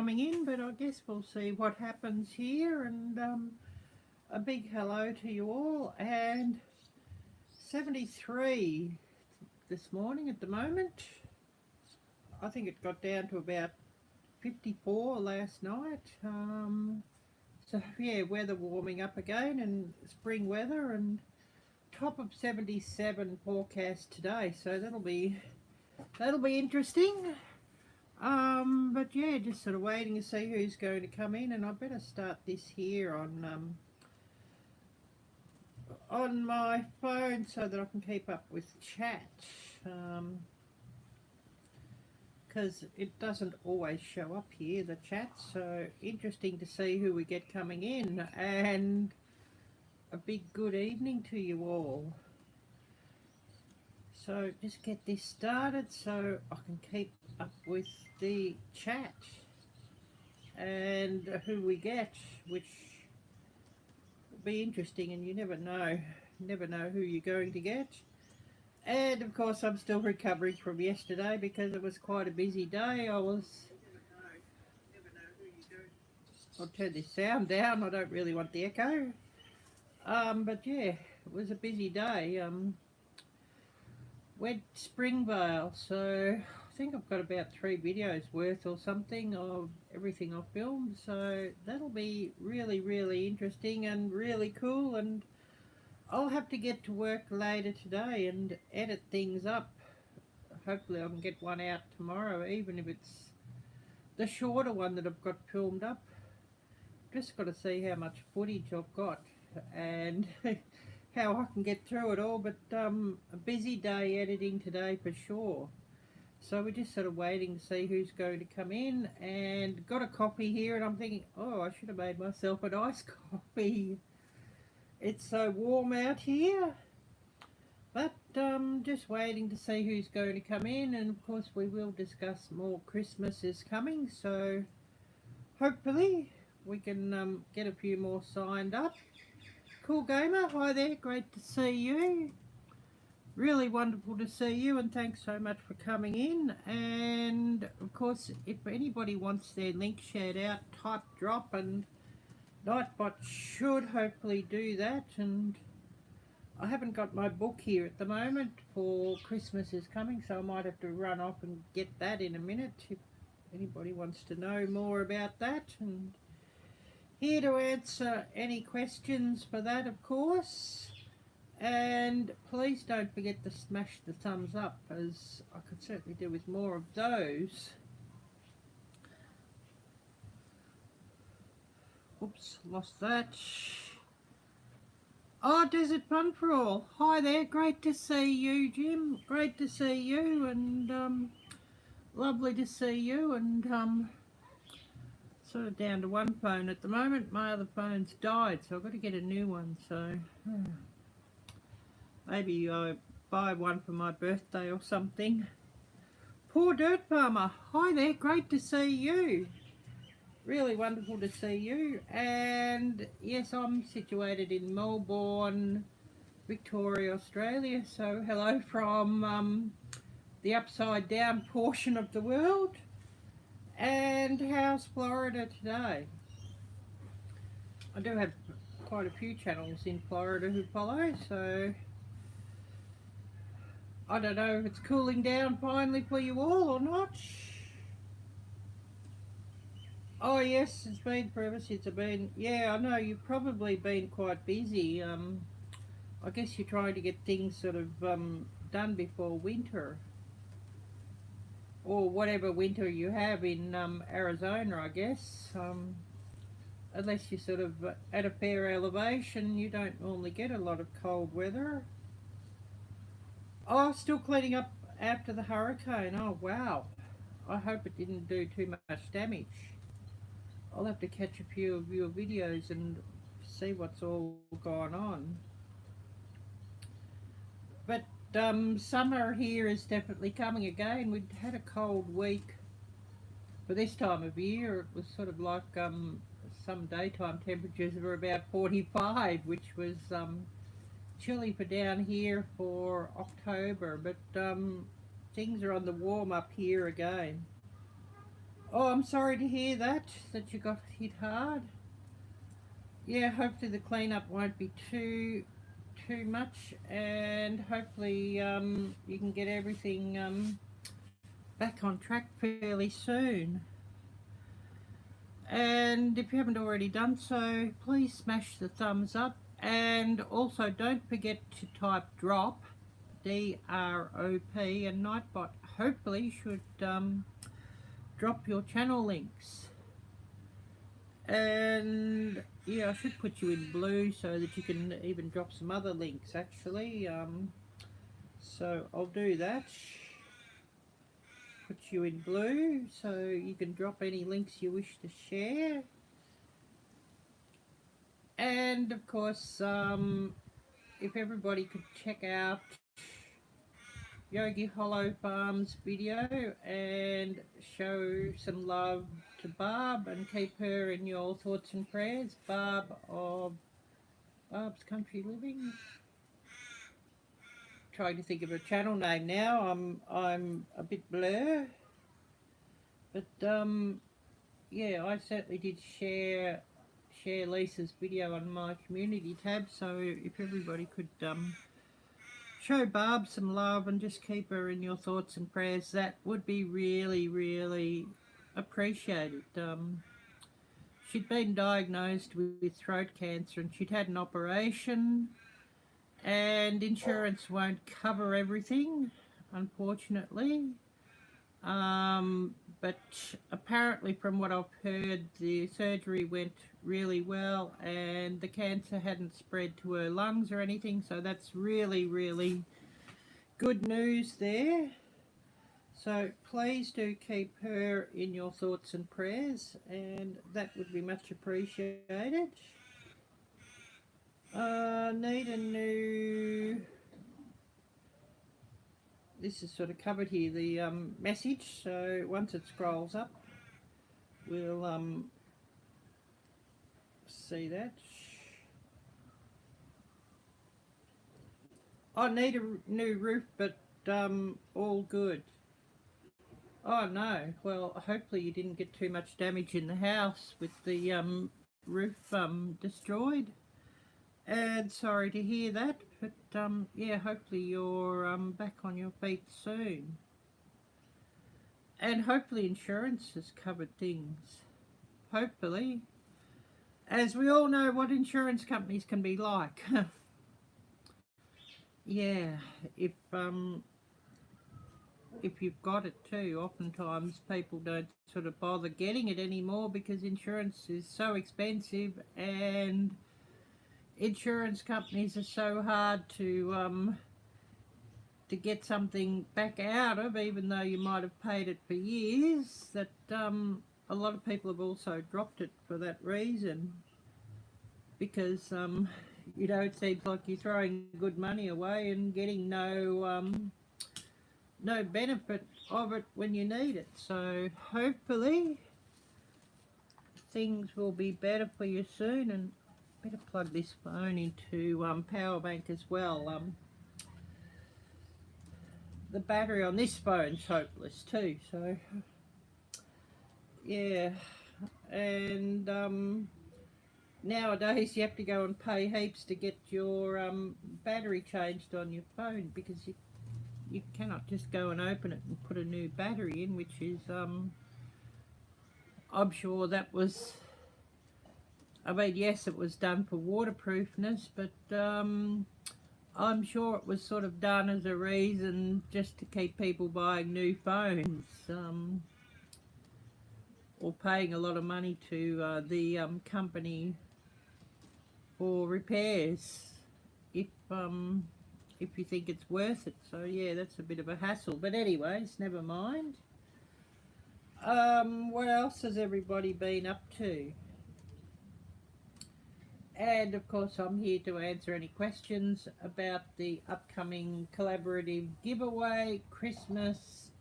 coming in, but I guess we'll see what happens here. And a big hello to you all. And 73 this morning at the moment. I think it got down to about 54 last night. So yeah, weather warming up again and spring weather, and top of 77 forecast today. So that'll be interesting. But yeah, just sort of waiting to see who's going to come in, and I better start this here on my phone so that I can keep up with chat, because it doesn't always show up here, the chat. So interesting to see who we get coming in, and a big good evening to you all. So just get this started so I can keep up with the chat and who we get, which will be interesting, and you never know who you're going to get. And of course I'm still recovering from yesterday because it was quite a busy day. I'll turn this sound down, I don't really want the echo. But yeah, it was a busy day. Went Springvale, so I think I've got about 3 videos worth or something of everything I've filmed, so that'll be really interesting and really cool. And I'll have to get to work later today and edit things up. Hopefully I can get one out tomorrow, even if it's the shorter one that I've got filmed up. Just got to see how much footage I've got and how I can get through it all, but a busy day editing today for sure. So we're just sort of waiting to see who's going to come in, and got a coffee here, and I'm thinking, oh, I should have made myself a nice coffee. It's so warm out here, but just waiting to see who's going to come in, and of course we will discuss more. Christmas is coming, so hopefully we can get a few more signed up. Cool Gamer, hi there, great to see you. Really wonderful to see you, and thanks so much for coming in. And of course, if anybody wants their link shared out, type drop, and Nightbot should hopefully do that. And I haven't got my book here at the moment for Christmas is coming, so I might have to run off and get that in a minute if anybody wants to know more about that. And here to answer any questions for that, of course. And please don't forget to smash the thumbs up, as I could certainly do with more of those. Oops, lost that. Oh, Desert Fun for All. Hi there, great to see you, Jim. Great to see you, and lovely to see you. And sort of down to one phone at the moment. My other phone's died, so I've got to get a new one. So maybe I buy one for my birthday or something. Poor Dirt Farmer. Hi there, great to see you. Really wonderful to see you. And yes, I'm situated in Melbourne, Victoria, Australia. So hello from the upside down portion of the world. And how's Florida today? I do have quite a few channels in Florida who follow, so I don't know if it's cooling down finally for you all or not. Oh yes, it's been forever since I've been. Yeah, I know you've probably been quite busy. I guess you're trying to get things sort of done before winter, or whatever winter you have in Arizona, I guess. Unless you're sort of at a fair elevation, you don't normally get a lot of cold weather. Oh, still cleaning up after the hurricane. Oh wow, I hope it didn't do too much damage. I'll have to catch a few of your videos and see what's all gone on. But summer here is definitely coming again. We'd had a cold week for this time of year. It was sort of like some daytime temperatures were about 45, which was chilly for down here for October. But things are on the warm up here again. Oh, I'm sorry to hear that you got hit hard. Yeah, hopefully the cleanup won't be too much, and hopefully you can get everything back on track fairly soon. And if you haven't already done so, please smash the thumbs up, and also don't forget to type drop, DROP, and Nightbot hopefully should drop your channel links. And yeah, I should put you in blue so that you can even drop some other links actually. So I'll do that. Put you in blue so you can drop any links you wish to share. And of course, if everybody could check out Yogi Hollow Farm's video and show some love to Barb and keep her in your thoughts and prayers. Barb of Barb's Country Living. Trying to think of a channel name now. I'm a bit blur, but yeah, I certainly did share Lisa's video on my community tab. So if everybody could show Barb some love and just keep her in your thoughts and prayers, that would be really, really appreciated. She'd been diagnosed with throat cancer and she'd had an operation, and insurance won't cover everything, unfortunately. But apparently from what I've heard, the surgery went really well and the cancer hadn't spread to her lungs or anything, so that's really, really good news there. So please do keep her in your thoughts and prayers, and that would be much appreciated. Need a new... This is sort of covered here, the message, so once it scrolls up, we'll see that. I need a new roof, but all good. Oh no, well hopefully you didn't get too much damage in the house with the roof destroyed. And sorry to hear that, but yeah, hopefully you're back on your feet soon. And hopefully insurance has covered things. Hopefully. As we all know what insurance companies can be like. Yeah, if you've got it too, oftentimes people don't sort of bother getting it anymore because insurance is so expensive, and insurance companies are so hard to get something back out of, even though you might have paid it for years, that a lot of people have also dropped it for that reason, because you know, it seems like you're throwing good money away and getting no benefit of it when you need it. So hopefully things will be better for you soon. And better plug this phone into power bank as well. The battery on this phone's hopeless too, so yeah. And nowadays you have to go and pay heaps to get your battery changed on your phone, because you cannot just go and open it and put a new battery in, which is I'm sure that was, I mean, yes, it was done for waterproofness, but I'm sure it was sort of done as a reason just to keep people buying new phones, or paying a lot of money to the company for repairs, if you think it's worth it. So yeah, that's a bit of a hassle, but anyways, never mind. What else has everybody been up to? And of course I'm here to answer any questions about the upcoming collaborative giveaway. Christmas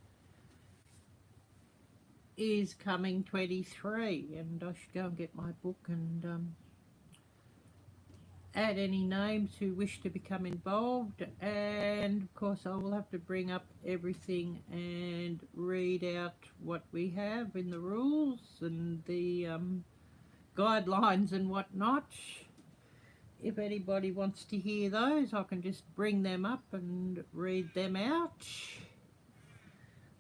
is coming 23, and I should go and get my book and add any names who wish to become involved, and of course I will have to bring up everything and read out what we have in the rules and the guidelines and whatnot. If anybody wants to hear those, I can just bring them up and read them out.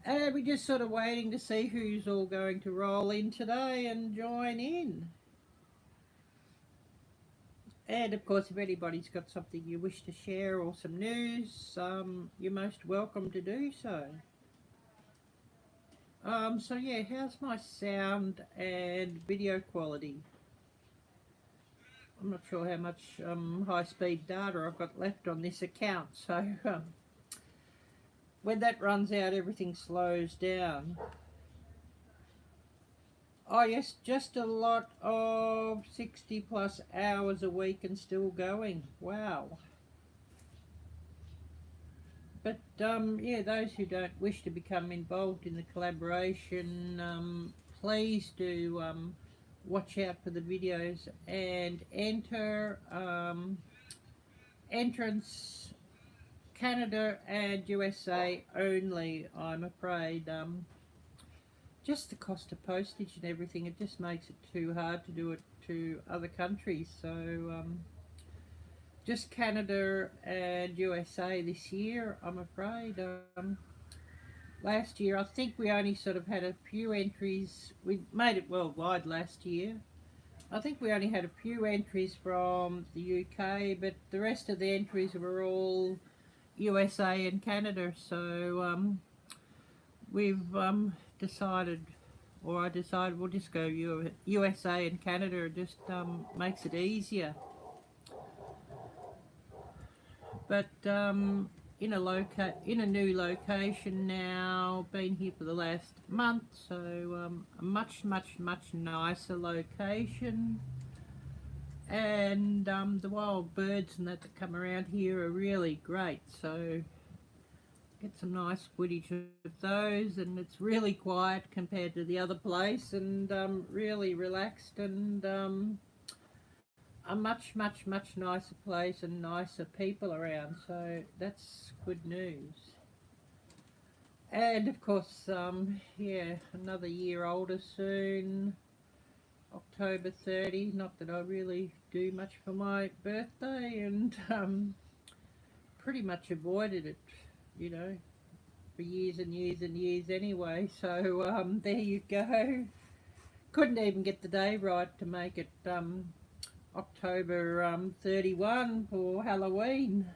And we're just sort of waiting to see who's all going to roll in today and join in. And of course, if anybody's got something you wish to share or some news, you're most welcome to do so. So yeah, how's my sound and video quality? I'm not sure how much high-speed data I've got left on this account, so when that runs out, everything slows down. Oh yes, just a lot of 60 plus hours a week and still going. Wow. But yeah, those who don't wish to become involved in the collaboration, please do watch out for the videos and enter entrance Canada and USA only, I'm afraid. Just the cost of postage and everything, it just makes it too hard to do it to other countries. So just Canada and USA this year, I'm afraid. Last year, I think we only sort of had a few entries. We made it worldwide last year. I think we only had a few entries from the UK, but the rest of the entries were all USA and Canada. So we've decided, or I decided, we'll just go USA and Canada. It just makes it easier. But in a new location now, been here for the last month, so a much nicer location, and the wild birds and that come around here are really great, so get some nice footage of those, and it's really quiet compared to the other place, and really relaxed, and a much nicer place and nicer people around, so that's good news. And of course, yeah, another year older soon, October 30. Not that I really do much for my birthday, and pretty much avoided it, you know, for years and years and years anyway. So there you go. Couldn't even get the day right to make it October 31 for Halloween.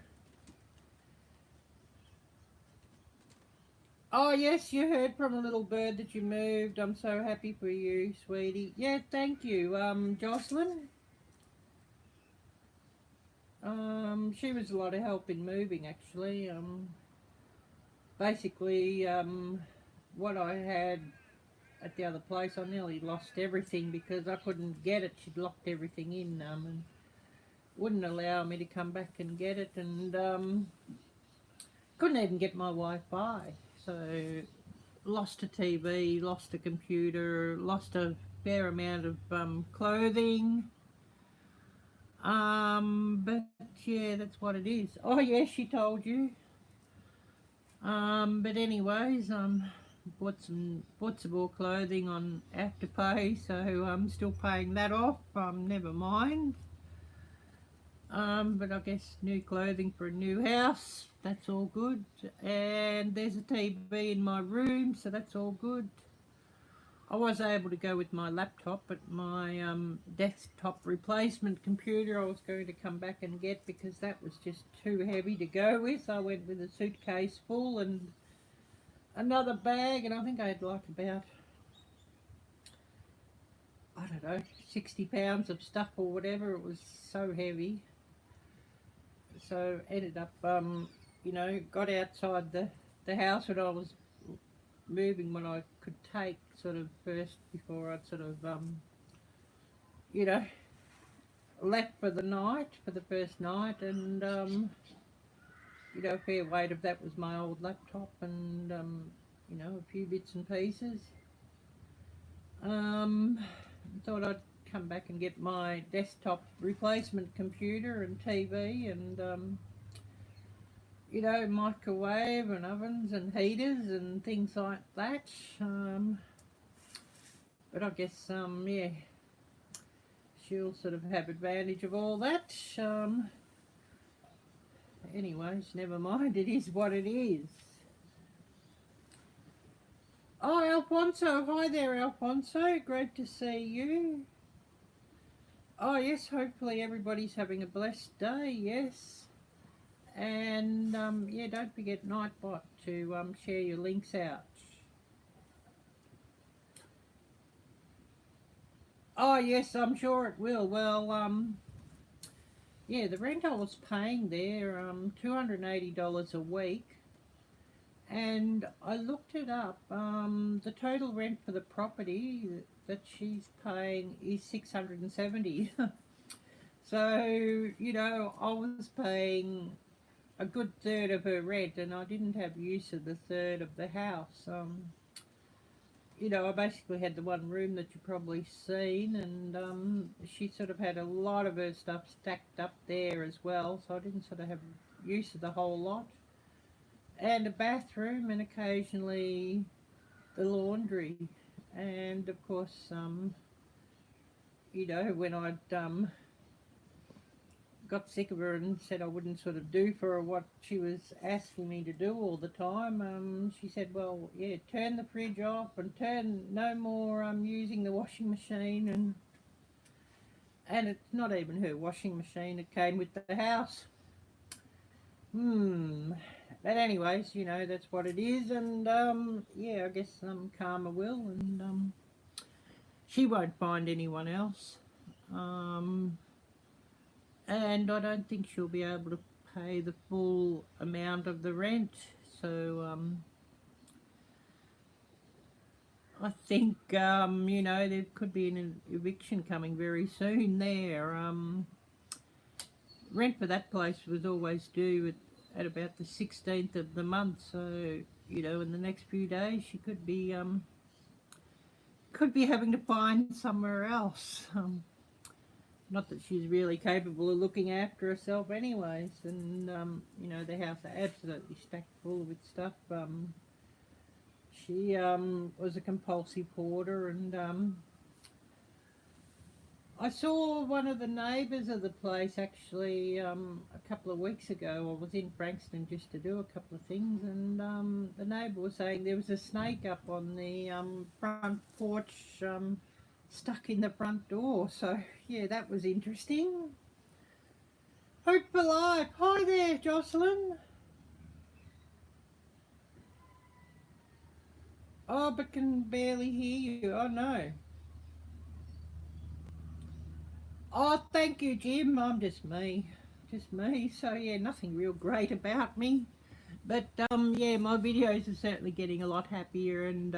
Oh yes, you heard from a little bird that you moved. I'm so happy for you, sweetie. Yeah, thank you, Jocelyn. She was a lot of help in moving, actually. Basically, what I had at the other place, I nearly lost everything because I couldn't get it. She'd locked everything in and wouldn't allow me to come back and get it, and couldn't even get my Wi-Fi. So lost a TV, lost a computer, lost a fair amount of clothing. But yeah, that's what it is. Oh yes, she told you. But anyways, bought some more clothing on Afterpay, so I'm still paying that off. Never mind. But I guess new clothing for a new house, that's all good. And there's a TV in my room, so that's all good. I was able to go with my laptop, but my desktop replacement computer I was going to come back and get because that was just too heavy to go with. I went with a suitcase full and another bag, and I think I had like about, I don't know, 60 pounds of stuff or whatever. It was so heavy. So ended up, you know, got outside the house when I was moving, when I could take sort of first before I'd sort of, you know, left for the night, for the first night, and, you know, a fair weight of that was my old laptop and, you know, a few bits and pieces. Thought I'd come back and get my desktop replacement computer and TV and you know, microwave and ovens and heaters and things like that. But I guess yeah, she'll sort of have advantage of all that. Anyways, never mind. It is what it is. Oh, Alfonso. Hi there, Alfonso. Great to see you. Oh, yes, hopefully everybody's having a blessed day, yes. And, yeah, don't forget Nightbot to share your links out. Oh, yes, I'm sure it will. Well, yeah, the rent I was paying there, $280 a week. And I looked it up. The total rent for the property that she's paying is $670. So, you know, I was paying a good third of her rent, and I didn't have use of the third of the house. You know, I basically had the one room that you've probably seen, and she sort of had a lot of her stuff stacked up there as well, so I didn't sort of have use of the whole lot. And a bathroom, and occasionally the laundry. And of course, you know, when I'd got sick of her and said I wouldn't sort of do for her what she was asking me to do all the time, she said, well, yeah, turn the fridge off and no more using the washing machine. And it's not even her washing machine, it came with the house. But anyways, you know, that's what it is, and yeah, I guess karma will, and she won't find anyone else, and I don't think she'll be able to pay the full amount of the rent, so I think you know, there could be an eviction coming very soon there. Rent for that place was always due at about the 16th of the month, so you know, in the next few days she could be having to find somewhere else. Not that she's really capable of looking after herself anyways, and you know, the house is absolutely stacked full of its stuff. She was a compulsive hoarder, and I saw one of the neighbours of the place actually a couple of weeks ago. I was in Frankston just to do a couple of things, and the neighbour was saying there was a snake up on the front porch, stuck in the front door. So yeah, that was interesting. Hope for life. Hi there, Jocelyn. Oh, but can barely hear you. Oh no. Oh, thank you, Jim. I'm just me. Just me. So, yeah, nothing real great about me. But, yeah, my videos are certainly getting a lot happier and,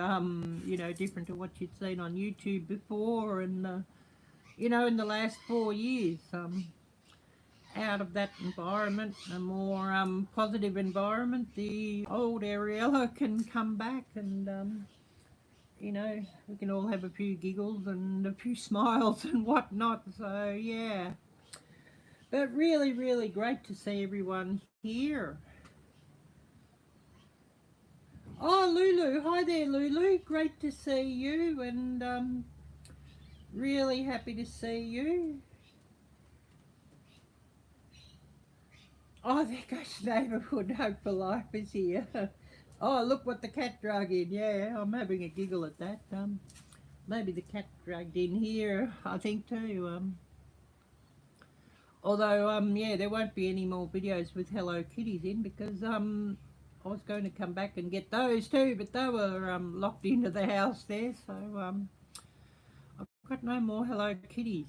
you know, different to what you'd seen on YouTube before. And, you know, in the last 4 years, out of that environment, a more positive environment, the old Ariella can come back and, you know, we can all have a few giggles and a few smiles and whatnot, so yeah. But really, really great to see everyone here. Oh, Lulu, hi there, Lulu. Great to see you, and really happy to see you. Oh, there goes Neighbourhood Hope for Life is here. Oh, look what the cat drug in. Yeah, I'm having a giggle at that. Maybe the cat dragged in here, I think too. Although, yeah, there won't be any more videos with Hello Kitties in because I was going to come back and get those too, but they were locked into the house there, so I've got no more Hello Kitties.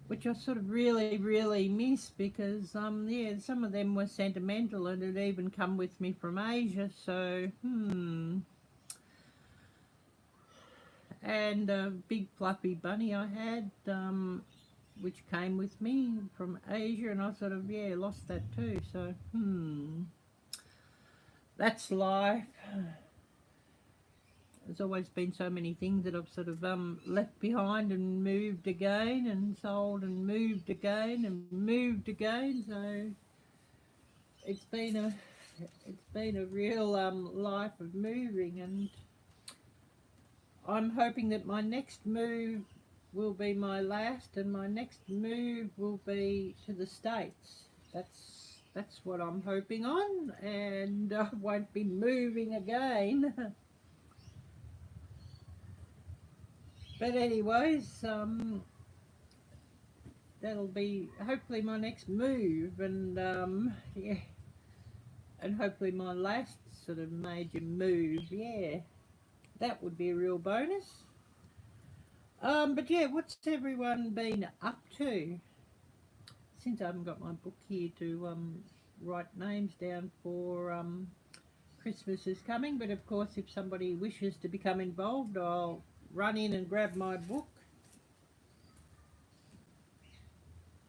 Which I sort of really, really miss because, yeah, some of them were sentimental and had even come with me from Asia, so, And a big fluffy bunny I had, which came with me from Asia, and I sort of, yeah, lost that too, so, that's life. there's always been so many things that I've sort of left behind and moved again and sold and moved again and moved again. So it's been a real life of moving, and I'm hoping that my next move will be my last, and my next move will be to the States. That's what I'm hoping on, and I won't be moving again. But anyways, that'll be hopefully my next move, and yeah, and hopefully my last sort of major move. Yeah, that would be a real bonus. But yeah, what's everyone been up to? Since I haven't got my book here to write names down for Christmas is coming, but of course if somebody wishes to become involved, I'll run in and grab my book.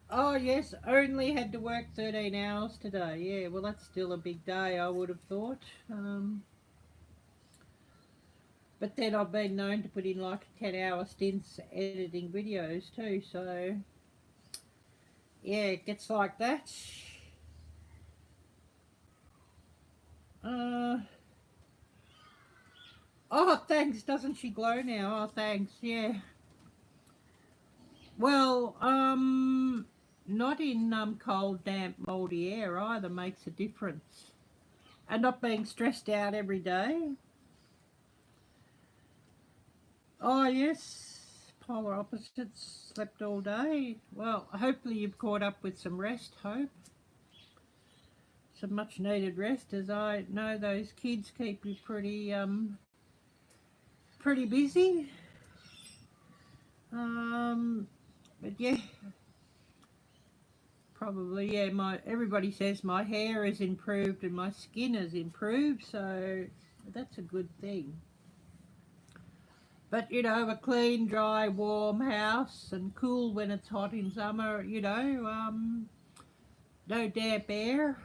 Oh yes, only had to work 13 hours today. Yeah, well that's still a big day, I would have thought. But then I've been known to put in like 10-hour stints editing videos too, so yeah, it gets like that. Oh, thanks. Doesn't she glow now? Oh, thanks. Yeah. Well, not in cold, damp, mouldy air either makes a difference. And not being stressed out every day. Oh, yes. Polar opposites. Slept all day. Well, hopefully you've caught up with some rest, Hope. Some much needed rest, as I know those kids keep you pretty busy. But yeah, probably, yeah, everybody says my hair has improved and my skin has improved, so that's a good thing. But you know, a clean, dry, warm house and cool when it's hot in summer, you know, no damp air,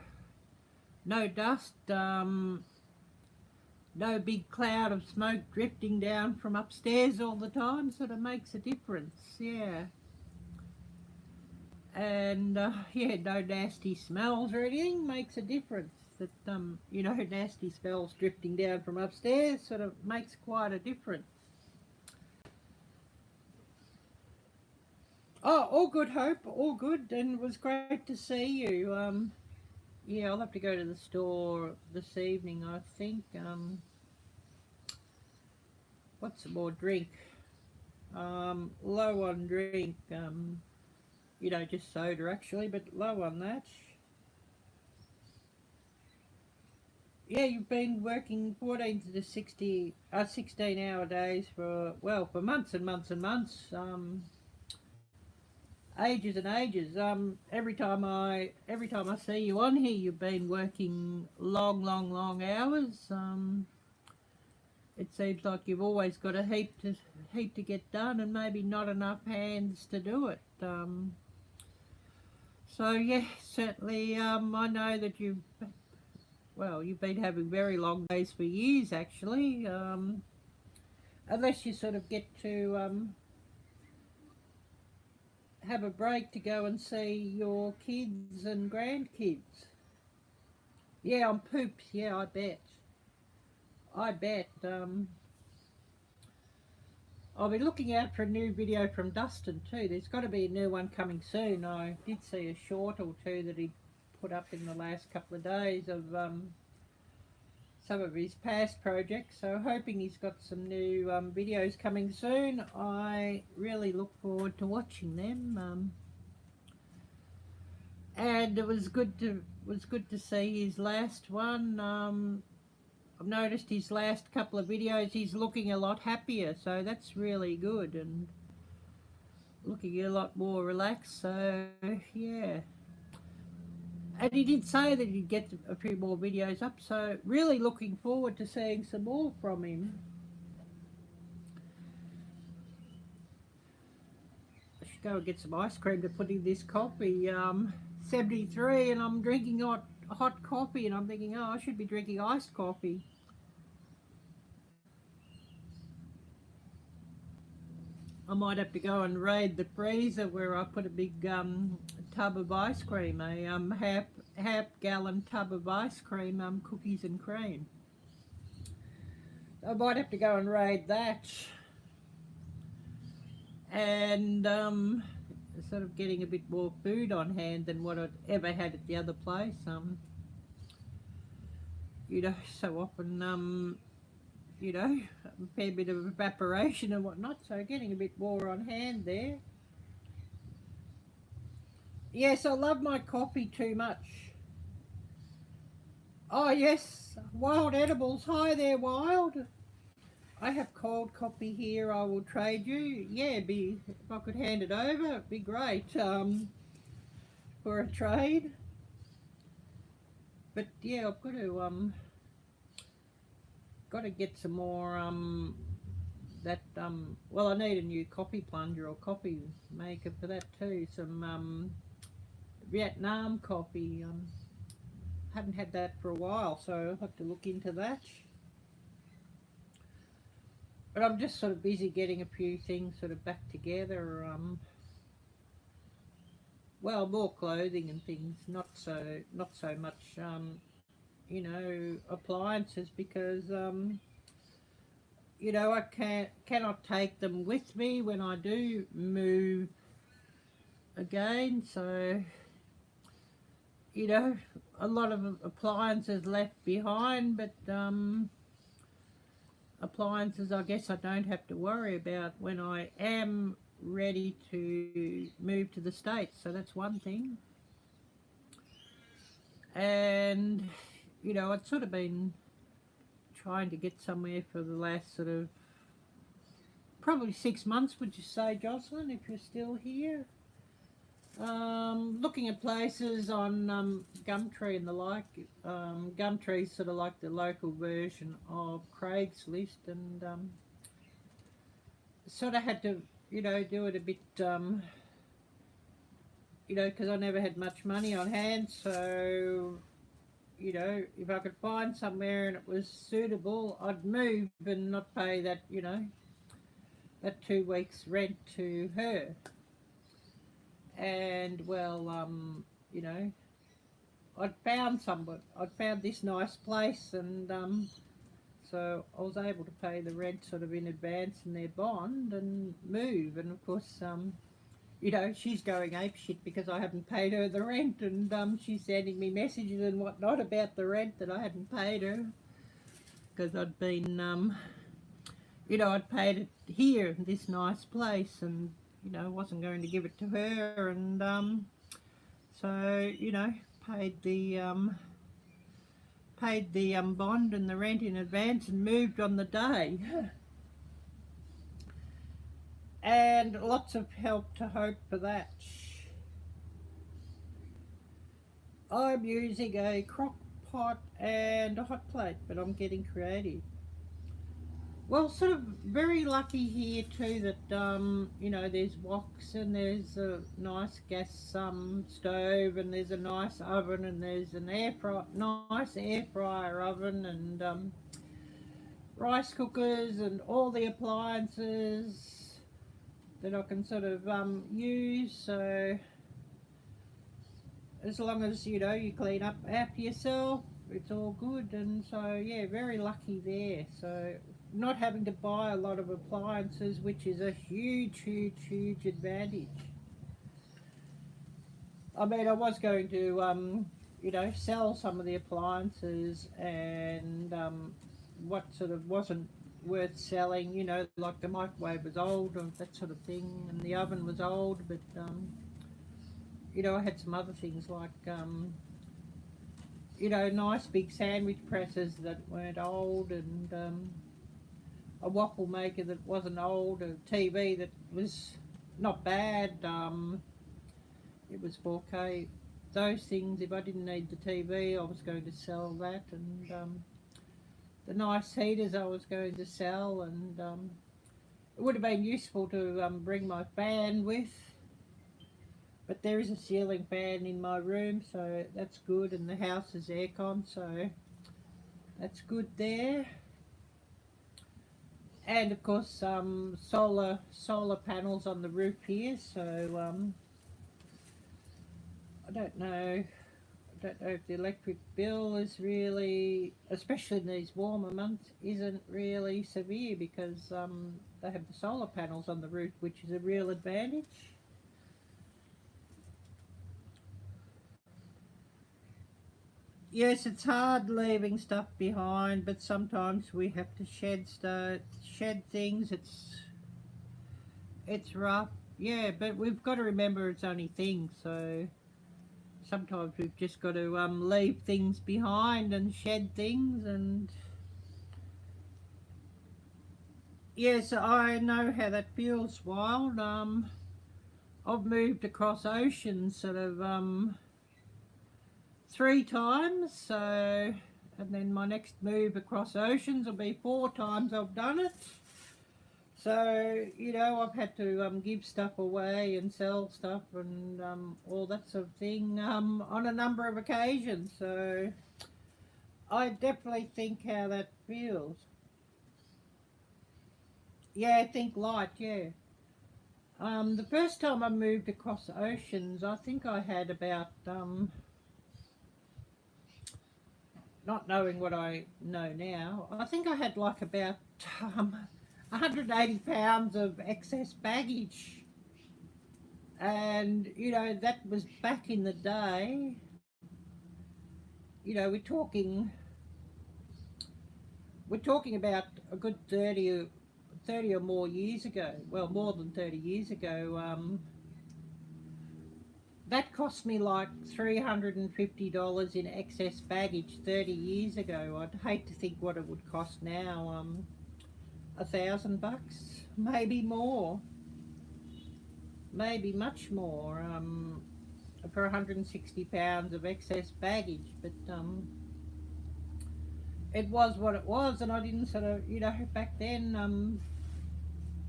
no dust, no big cloud of smoke drifting down from upstairs all the time, sort of makes a difference, yeah. And yeah, no nasty smells or anything makes a difference. That you know, nasty smells drifting down from upstairs sort of makes quite a difference. Oh, all good, Hope, all good, and it was great to see you. Yeah, I'll have to go to the store this evening, I think. What's some more drink? Low on drink. You know, just soda actually, but low on that. Yeah, you've been working 14 to the 16-hour days for, well, for months and months and months. Ages and ages. Every time I see you on here, you've been working long hours. It seems like you've always got a heap to get done, and maybe not enough hands to do it. So yeah, certainly. I know that you've been having very long days for years, actually. Unless you sort of get to have a break to go and see your kids and grandkids. Yeah, I'm pooped. Yeah, I bet. I'll be looking out for a new video from Dustin too. There's got to be a new one coming soon. I did see a short or two that he put up in the last couple of days of some of his past projects, so hoping he's got some new videos coming soon. I really look forward to watching them. And it was good to see his last one. I've noticed his last couple of videos he's looking a lot happier, so that's really good, and looking a lot more relaxed, so yeah. And he did say that he'd get a few more videos up, so really looking forward to seeing some more from him. I should go and get some ice cream to put in this coffee. 73, and I'm drinking hot coffee, and I'm thinking, oh, I should be drinking iced coffee. I might have to go and raid the freezer where I put a big tub of ice cream, a half gallon tub of ice cream, cookies and cream. I might have to go and raid that, and sort of getting a bit more food on hand than what I'd ever had at the other place. You know, so often you know, a fair bit of evaporation and whatnot, so getting a bit more on hand there. Yes, I love my coffee too much. Oh yes, Wild Edibles. Hi there, Wild. I have cold coffee here. I will trade you. Yeah, if I could hand it over, it'd be great for a trade. But yeah, I've got to get some more well, I need a new coffee plunger or coffee maker for that too. Some Vietnam coffee. Haven't had that for a while, so I'll have to look into that. But I'm just sort of busy getting a few things sort of back together. Well, more clothing and things, not so much you know, appliances, because you know, I cannot take them with me when I do move again, so you know, a lot of appliances left behind, but appliances I guess I don't have to worry about when I am ready to move to the States, so that's one thing. And you know, I'd sort of been trying to get somewhere for the last sort of probably 6 months, would you say, Jocelyn, if you're still here? Looking at places on Gumtree and the like. Gumtree's sort of like the local version of Craigslist, and sort of had to, you know, do it a bit, you know, because I never had much money on hand, so, you know, if I could find somewhere and it was suitable, I'd move and not pay that, you know, that 2 weeks rent to her. And well, you know, I'd found this nice place, and so I was able to pay the rent sort of in advance in their bond and move. And of course, you know, she's going apeshit because I haven't paid her the rent, and she's sending me messages and whatnot about the rent that I hadn't paid her, because I'd been, you know, I'd paid it here in this nice place, and you know, wasn't going to give it to her, and so, you know, paid the bond and the rent in advance and moved on the day. And lots of help to hope for that. I'm using a crock pot and a hot plate, but I'm getting creative. Well, sort of very lucky here too that, you know, there's woks, and there's a nice gas stove, and there's a nice oven, and there's an nice air fryer oven, and rice cookers, and all the appliances that I can sort of use. So as long as, you know, you clean up after yourself, it's all good. And so yeah, very lucky there. So not having to buy a lot of appliances, which is a huge advantage. I mean, I was going to, you know, sell some of the appliances, and what sort of wasn't worth selling, you know, like the microwave was old and that sort of thing, and the oven was old, but, you know, I had some other things like, you know, nice big sandwich presses that weren't old, and a waffle maker that wasn't old, a TV that was not bad, it was 4K. Those things, if I didn't need the TV, I was going to sell that, and the nice heaters I was going to sell, and it would have been useful to bring my fan with, but there is a ceiling fan in my room, so that's good, and the house is aircon, so that's good there. and of course solar panels on the roof here. So I don't know. I don't know if the electric bill is really, especially in these warmer months, isn't really severe because they have the solar panels on the roof, which is a real advantage. Yes, it's hard leaving stuff behind, but sometimes we have to shed things. It's rough, yeah, but we've got to remember it's only things. So sometimes we've just got to leave things behind and shed things. And yes, I know how that feels, Wild. I've moved across oceans sort of 3 times, so, and then my next move across oceans will be 4 times I've done it. So, you know, I've had to give stuff away and sell stuff and all that sort of thing on a number of occasions. So I definitely think how that feels. Yeah, think light, yeah. The first time I moved across oceans, I think I had about, not knowing what I know now, I think I had like about 180 pounds of excess baggage. And, you know, that was back in the day. You know, we're talking about a good 30 or more years ago. Well, more than 30 years ago. That cost me like $350 in excess baggage 30 years ago. I'd hate to think what it would cost now. $1,000, maybe more, maybe much more, for 160 pounds of excess baggage. But it was what it was, and I didn't sort of, you know, back then,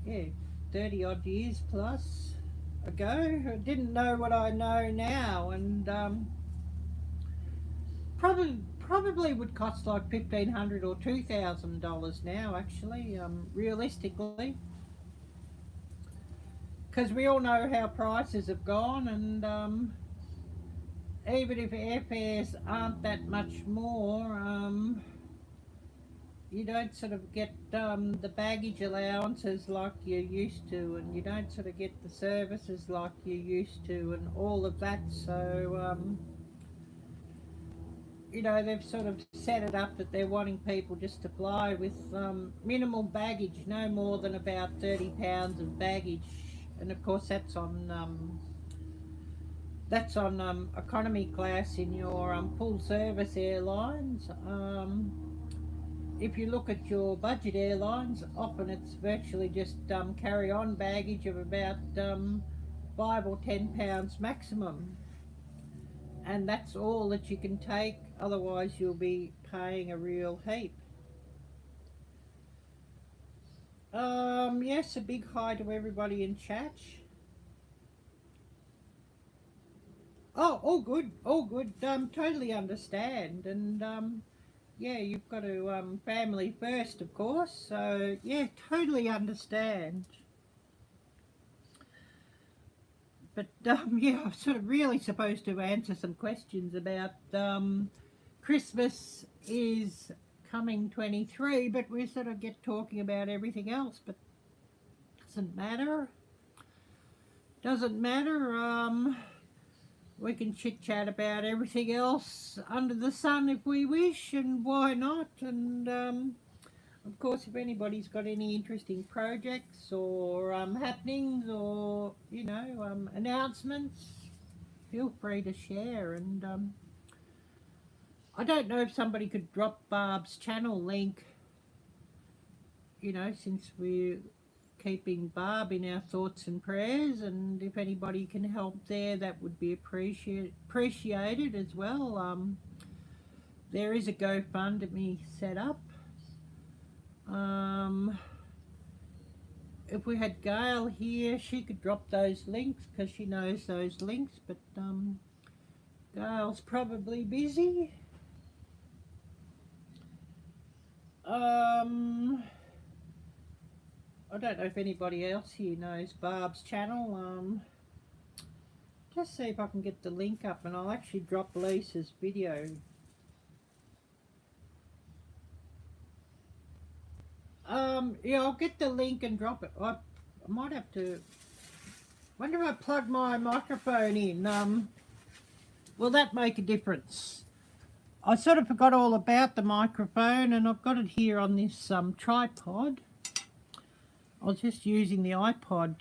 yeah, 30 odd years plus ago, I didn't know what I know now, and probably would cost like $1,500 or $2,000 now, actually, realistically, because we all know how prices have gone, and even if airfares aren't that much more, you don't sort of get the baggage allowances like you used to, and you don't sort of get the services like you used to, and all of that. So, you know, they've sort of set it up that they're wanting people just to fly with minimal baggage, no more than about 30 pounds of baggage. And of course, that's on economy class in your full service airlines. If you look at your budget airlines, often it's virtually just carry-on baggage of about 5 or 10 pounds maximum, and that's all that you can take. Otherwise, you'll be paying a real heap. Yes, a big hi to everybody in chat. Oh, all good, all good. Totally understand, and yeah, you've got to family first, of course. So yeah, totally understand. But yeah, I'm sort of really supposed to answer some questions about Christmas is coming 23, but we sort of get talking about everything else. But doesn't matter. Doesn't matter. We can chit chat about everything else under the sun if we wish, and why not? And of course, if anybody's got any interesting projects or happenings or, you know, announcements, feel free to share. And I don't know if somebody could drop Barb's channel link, you know, since we're keeping Barb in our thoughts and prayers, and if anybody can help there, that would be appreciated as well. There is a GoFundMe set up. If we had Gail here, she could drop those links because she knows those links, but Gail's probably busy. I don't know if anybody else here knows Barb's channel. Just see if I can get the link up, and I'll actually drop Lisa's video. Yeah, I'll get the link and drop it. I might have to. Wonder if I plug my microphone in. Will that make a difference? I sort of forgot all about the microphone, and I've got it here on this tripod. I was just using the iPod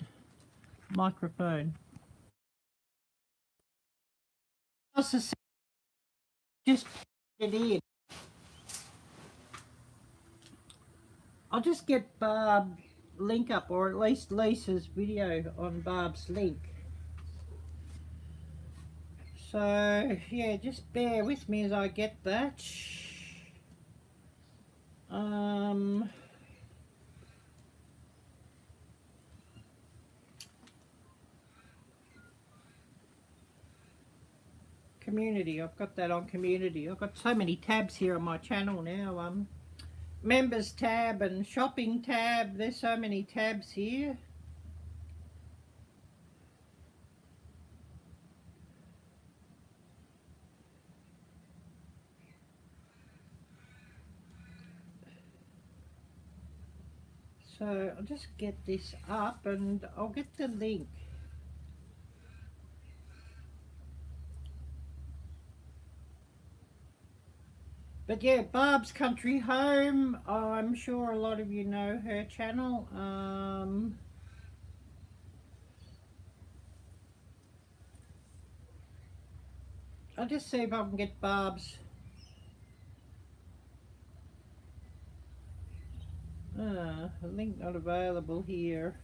microphone. Just put it in. I'll just get Barb link up, or at least Lisa's video on Barb's link. So yeah, just bear with me as I get that. Community, I've got that on community. I've got so many tabs here on my channel now. Members tab and shopping tab. There's so many tabs here. So I'll just get this up and I'll get the link. But yeah, Barb's Country Home, I'm sure a lot of you know her channel. I'll just see if I can get Barb's. Link not available here.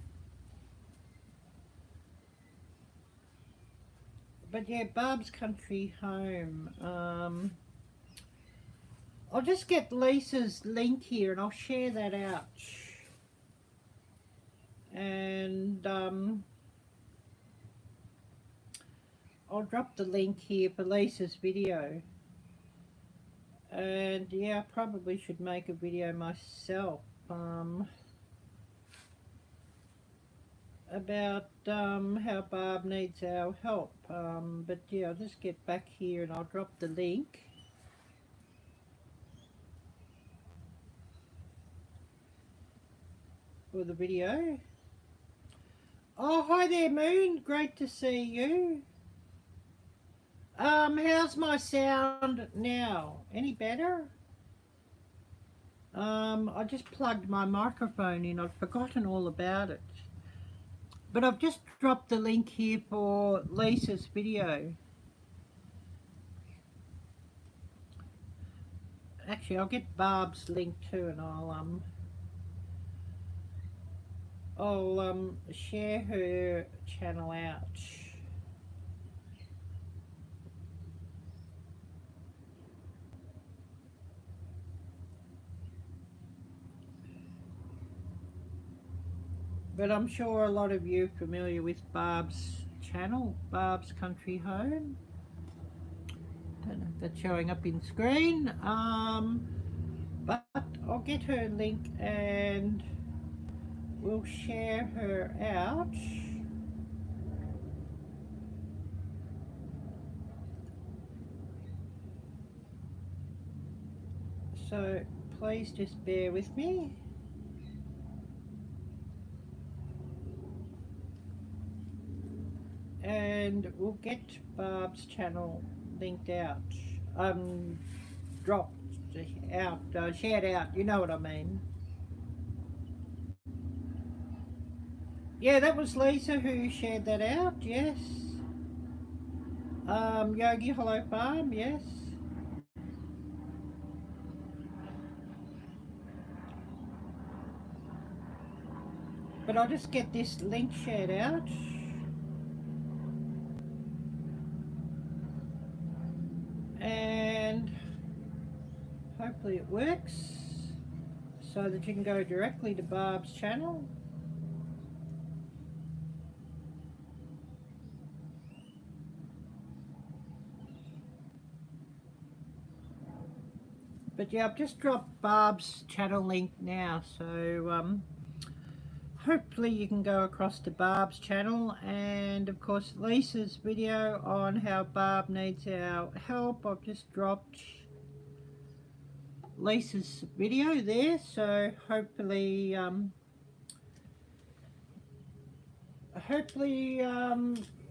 But yeah, Barb's Country Home. I'll just get Lisa's link here and I'll share that out. And I'll drop the link here for Lisa's video. And yeah, I probably should make a video myself about how Barb needs our help. But yeah, I'll just get back here and I'll drop the link. For the video. Oh, hi there, Moon. Great to see you. How's my sound now? Any better? I just plugged my microphone in. I'd forgotten all about it. But I've just dropped the link here for Lisa's video. Actually, I'll get Barb's link too, and I'll share her channel out. But I'm sure a lot of you are familiar with Barb's channel, Barb's Country Home. Don't know if that's showing up in screen. But I'll get her link and we'll share her out. So please just bear with me. And we'll get Barb's channel linked out, dropped out, shared out, you know what I mean. Yeah, that was Lisa who shared that out, yes. Yogi Hollow Farm, yes. But I'll just get this link shared out. And hopefully it works so that you can go directly to Barb's channel. But yeah, I've just dropped Barb's channel link now, so hopefully you can go across to Barb's channel, and of course Lisa's video on how Barb needs our help. I've just dropped Lisa's video there, so hopefully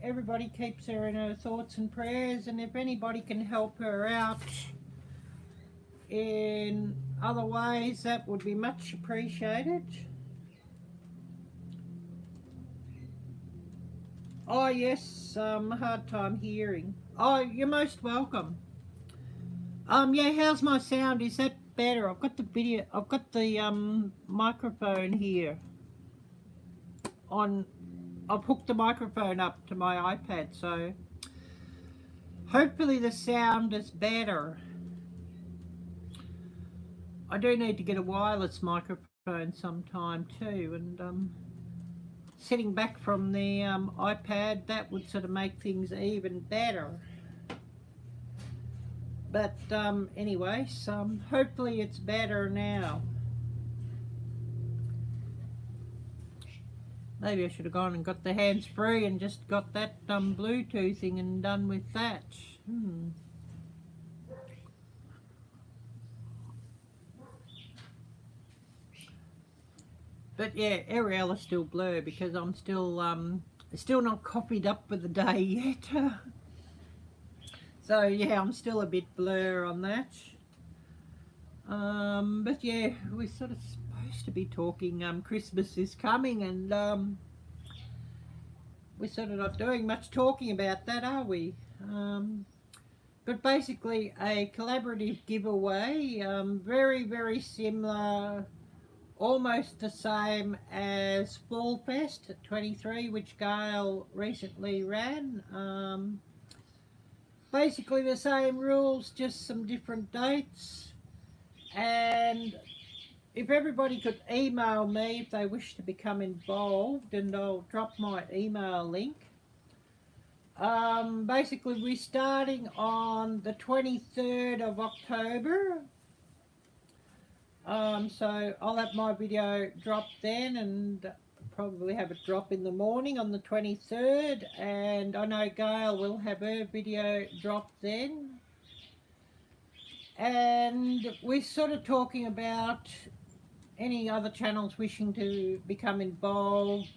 everybody keeps her in her thoughts and prayers, and if anybody can help her out in other ways, that would be much appreciated. Oh yes, hard time hearing. Oh, you're most welcome. Yeah, how's my sound? Is that better? I've got the microphone here on. I've hooked the microphone up to my iPad, so hopefully the sound is better. I do need to get a wireless microphone sometime too, and sitting back from the iPad, that would sort of make things even better. But anyway, hopefully it's better now. Maybe I should have gone and got the hands-free and just got that Bluetoothing and done with that. But yeah, Arielle is still blur because I'm still not copied up for the day yet. So yeah, I'm still a bit blur on that. But yeah, we're sort of supposed to be talking. Christmas is coming, and we're sort of not doing much talking about that, are we? But basically, a collaborative giveaway, very, very similar, almost the same as Fall Fest 23, which Gail recently ran. Basically the same rules, just some different dates. And if everybody could email me if they wish to become involved, and I'll drop my email link. Basically we're starting on the 23rd of October. So I'll have my video drop then, and probably have it drop in the morning on the 23rd, and I know Gail will have her video drop then. And we're sort of talking about any other channels wishing to become involved.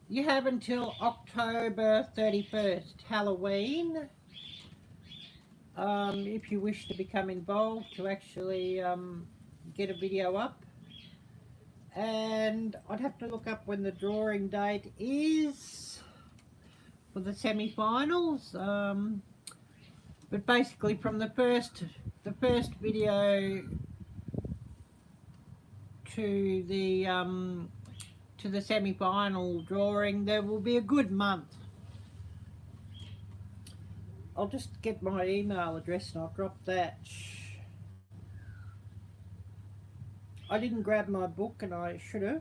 You have until October 31st, Halloween, if you wish to become involved, to actually get a video up. And I'd have to look up when the drawing date is for the semi-finals. But basically from the first video to the semi-final drawing, there will be a good month. I'll just get my email address and I'll drop that. I didn't grab my book, and I should have.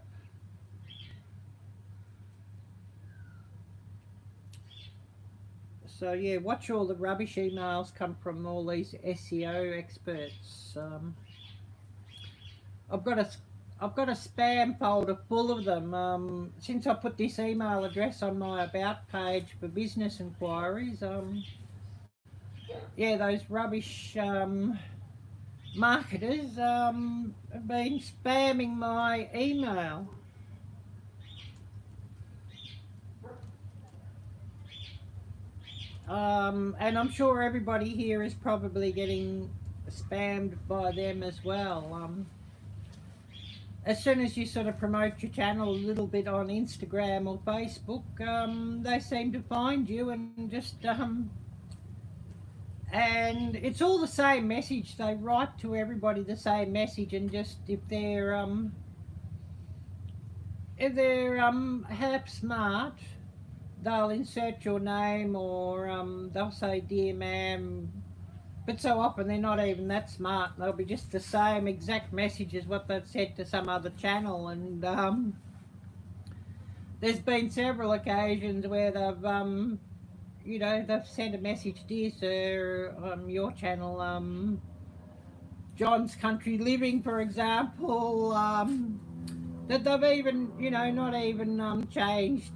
So yeah, watch all the rubbish emails come from all these SEO experts. I've got a spam folder full of them. Since I put this email address on my about page for business inquiries, yeah, those rubbish marketers have been spamming my email. And I'm sure everybody here is probably getting spammed by them as well. As soon as you sort of promote your channel a little bit on Instagram or Facebook, they seem to find you and just and it's all the same message. They write to everybody the same message, and just if they're half smart, they'll insert your name, or they'll say, "Dear ma'am," but so often they're not even that smart. They'll be just the same exact message as what they've said to some other channel. And there's been several occasions where they've you know, they've sent a message, "Dear sir, on your channel, John's Country Living," for example, that they've even, you know, not even changed,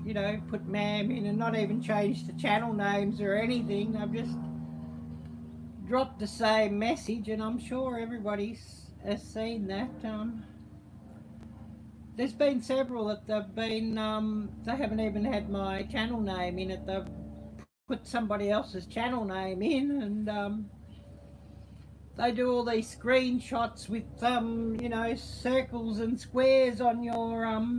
you know, put ma'am in and not even changed the channel names or anything. They've just dropped the same message, and I'm sure everybody has seen that. There's been several that they've been, they haven't even had my channel name in it. They've put somebody else's channel name in, and they do all these screenshots with, you know, circles and squares on your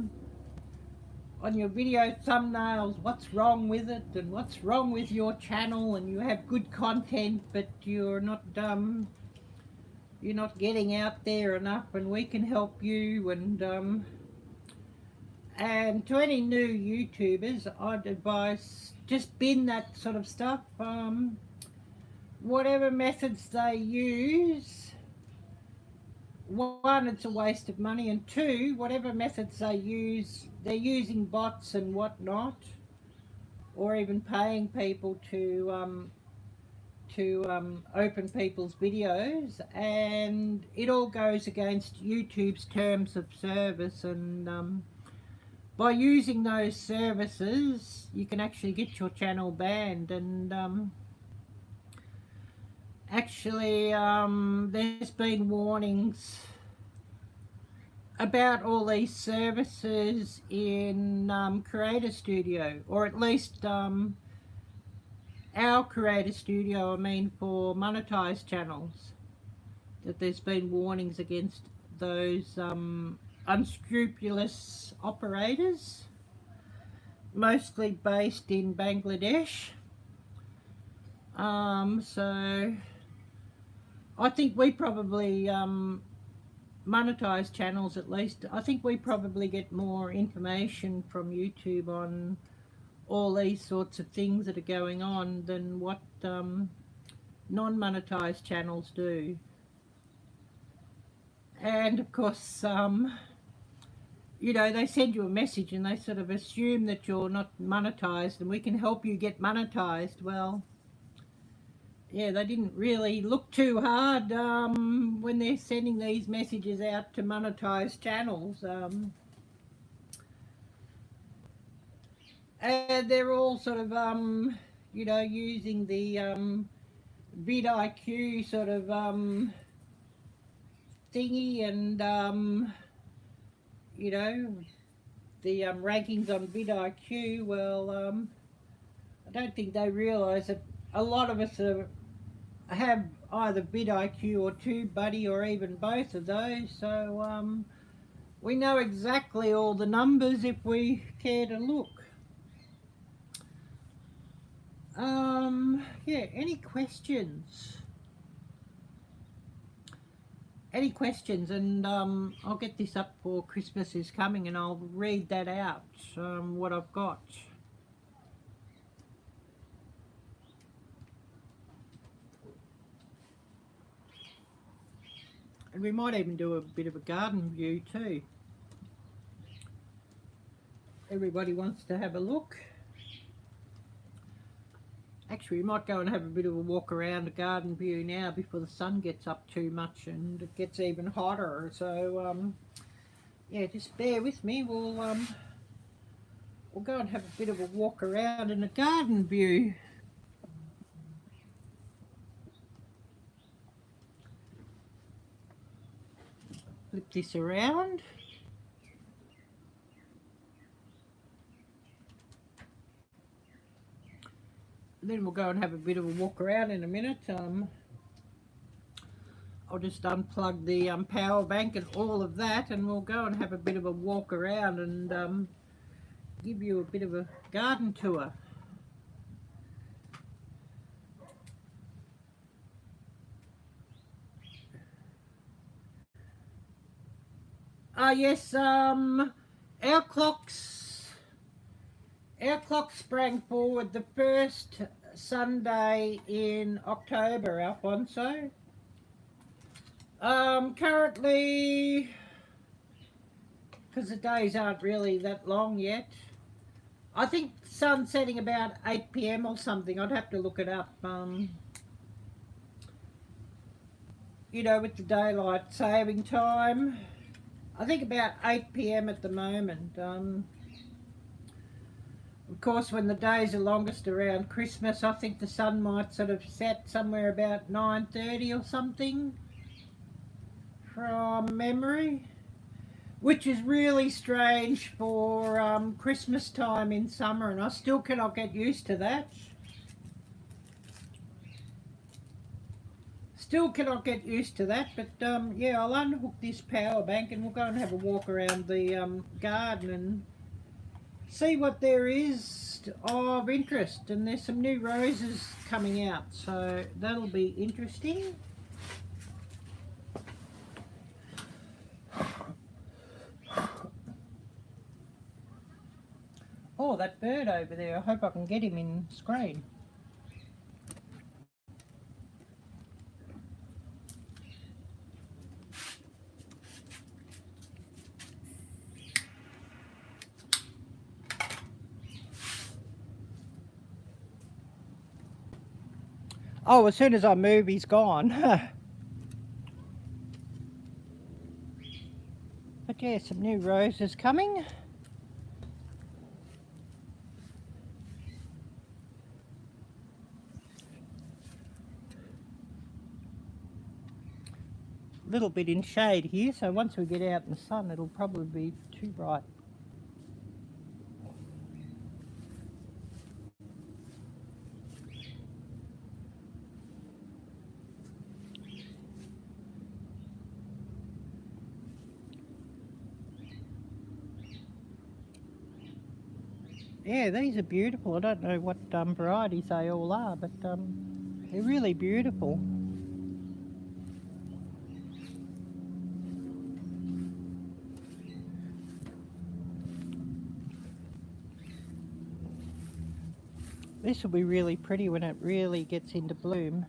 video thumbnails. What's wrong with it, and what's wrong with your channel, and you have good content, but you're not getting out there enough, and we can help you. And to any new YouTubers, I'd advise just bin that sort of stuff. Whatever methods they use, one, it's a waste of money, and two, whatever methods they use, they're using bots and whatnot, or even paying people to open people's videos, and it all goes against YouTube's terms of service. And by using those services, you can actually get your channel banned. And actually, there's been warnings about all these services in Creator Studio, or at least our Creator Studio, I mean, for monetized channels, that there's been warnings against those unscrupulous operators, mostly based in Bangladesh. So I think we probably monetize channels, at least I think we probably get more information from YouTube on all these sorts of things that are going on than what non-monetized channels do. And of course, you know, they send you a message and they sort of assume that you're not monetized and we can help you get monetized. Well, yeah, they didn't really look too hard when they're sending these messages out to monetized channels. And they're all sort of, you know, using the vidIQ sort of thingy, and, you know, the rankings on vidIQ. Well, I don't think they realise that a lot of us have either vidIQ or TubeBuddy or even both of those, so we know exactly all the numbers if we care to look. Yeah, any questions? Any questions? And I'll get this up for Christmas is coming, and I'll read that out, what I've got. And we might even do a bit of a garden view too. Everybody wants to have a look. Actually, we might go and have a bit of a walk around the garden view now before the sun gets up too much and it gets even hotter. So, yeah, just bear with me. We'll go and have a bit of a walk around in the garden view. Flip this around. Then we'll go and have a bit of a walk around in a minute. I'll just unplug the power bank and all of that, and we'll go and have a bit of a walk around and give you a bit of a garden tour. Yes, our clocks sprang forward the first Sunday in October, Alfonso. Currently, because the days aren't really that long yet, I think sun's setting about 8 PM or something. I'd have to look it up. You know, with the daylight saving time. I think about 8 p.m. at the moment. Of course, when the days are longest around Christmas, I think the sun might sort of set somewhere about 9:30 or something from memory, which is really strange for Christmas time in summer, and I still cannot get used to that. Still cannot get used to that, but yeah, I'll unhook this power bank and we'll go and have a walk around the garden and see what there is of interest. And there's some new roses coming out, so that'll be interesting. Oh, that bird over there, I hope I can get him in screen. Oh, as soon as I move, he's gone. But yeah, some new roses coming. A little bit in shade here, so once we get out in the sun, it'll probably be too bright. Yeah, these are beautiful. I don't know what varieties they all are, but they're really beautiful. This will be really pretty when it really gets into bloom.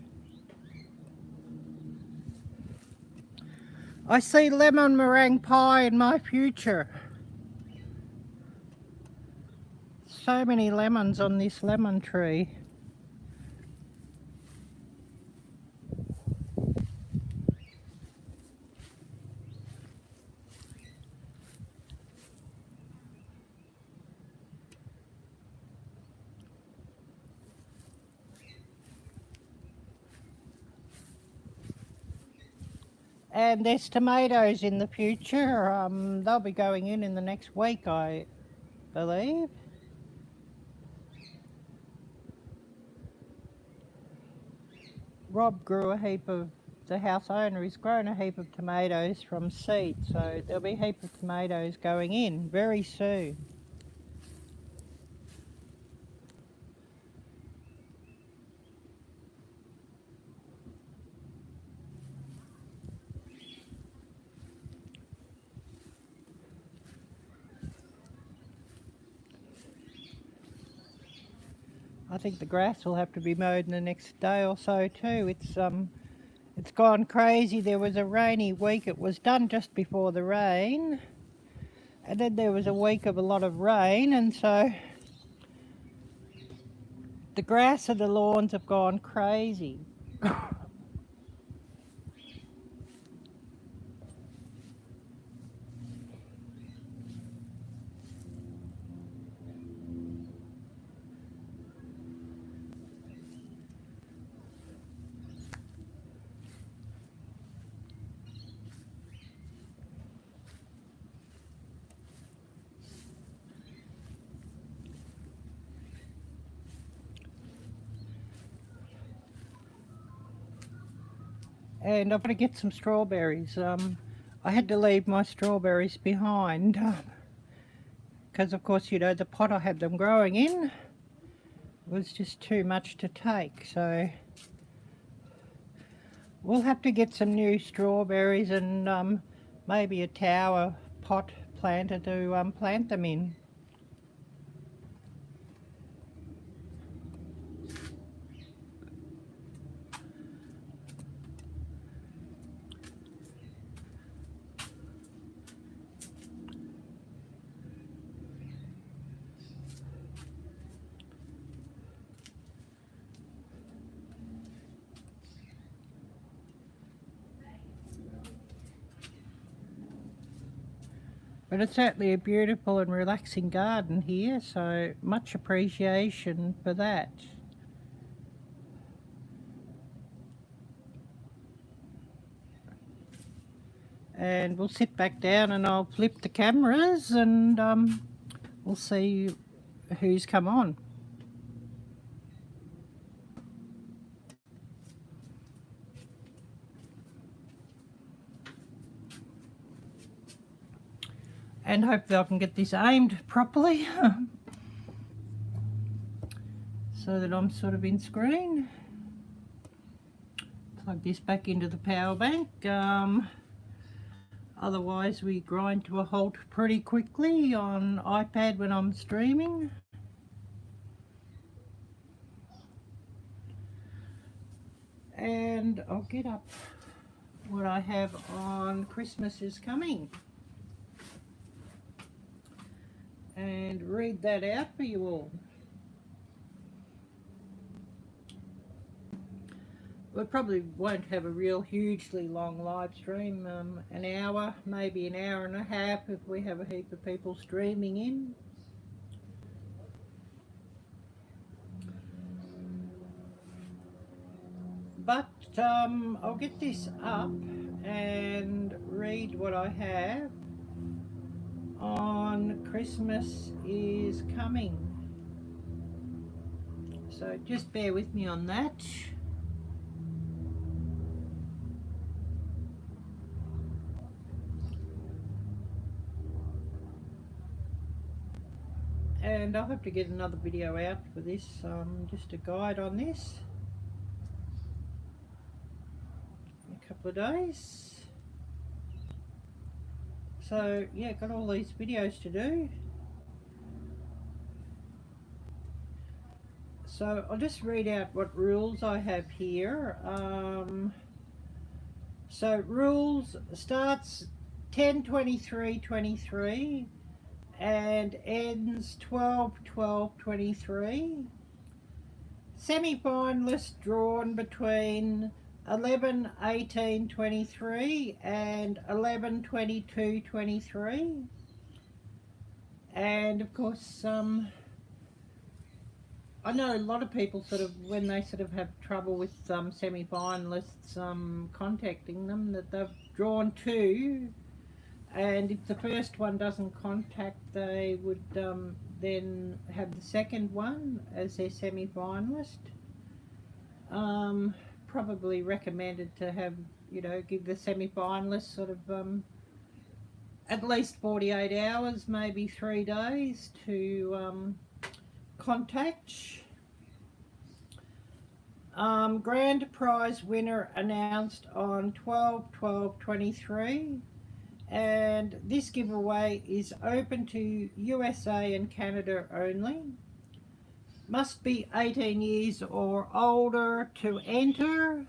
I see lemon meringue pie in my future. So many lemons on this lemon tree. And there's tomatoes in the future. They'll be going in the next week, I believe. Rob grew a heap of, the house owner has grown a heap of tomatoes from seed, so there'll be a heap of tomatoes going in very soon. I think the grass will have to be mowed in the next day or so too. It's gone crazy. There was a rainy week. It was done just before the rain, and then there was a week of a lot of rain, and so the grass of the lawns have gone crazy. And I've got to get some strawberries. I had to leave my strawberries behind because of course, you know, the pot I had them growing in was just too much to take, so we'll have to get some new strawberries and maybe a tower pot planter to plant them in. But it's certainly a beautiful and relaxing garden here, so much appreciation for that. And we'll sit back down and I'll flip the cameras and we'll see who's come on. And hopefully I can get this aimed properly so that I'm sort of in screen. Plug this back into the power bank. Otherwise we grind to a halt pretty quickly on iPad when I'm streaming. And I'll get up what I have on Christmas is Coming and read that out for you all. We probably won't have a real hugely long live stream, an hour, maybe an hour and a half if we have a heap of people streaming in. But I'll get this up and read what I have on Christmas is Coming. So just bear with me on that. And I'll have to get another video out for this, just a guide on this in a couple of days. So yeah, got all these videos to do. So I'll just read out what rules I have here. So rules starts 10/23/23 and ends 12/12/23. Semi-finalists drawn between 11/18/23 and 11/22/23. And of course, I know a lot of people sort of, when they sort of have trouble with semi-finalists contacting them, that they've drawn two, and if the first one doesn't contact, they would then have the second one as their semi-finalist. Probably recommended to have, you know, give the semi-finalists sort of at least 48 hours, maybe 3 days to contact. Grand prize winner announced on 12/12/23, and this giveaway is open to USA and Canada only. Must be 18 years or older to enter.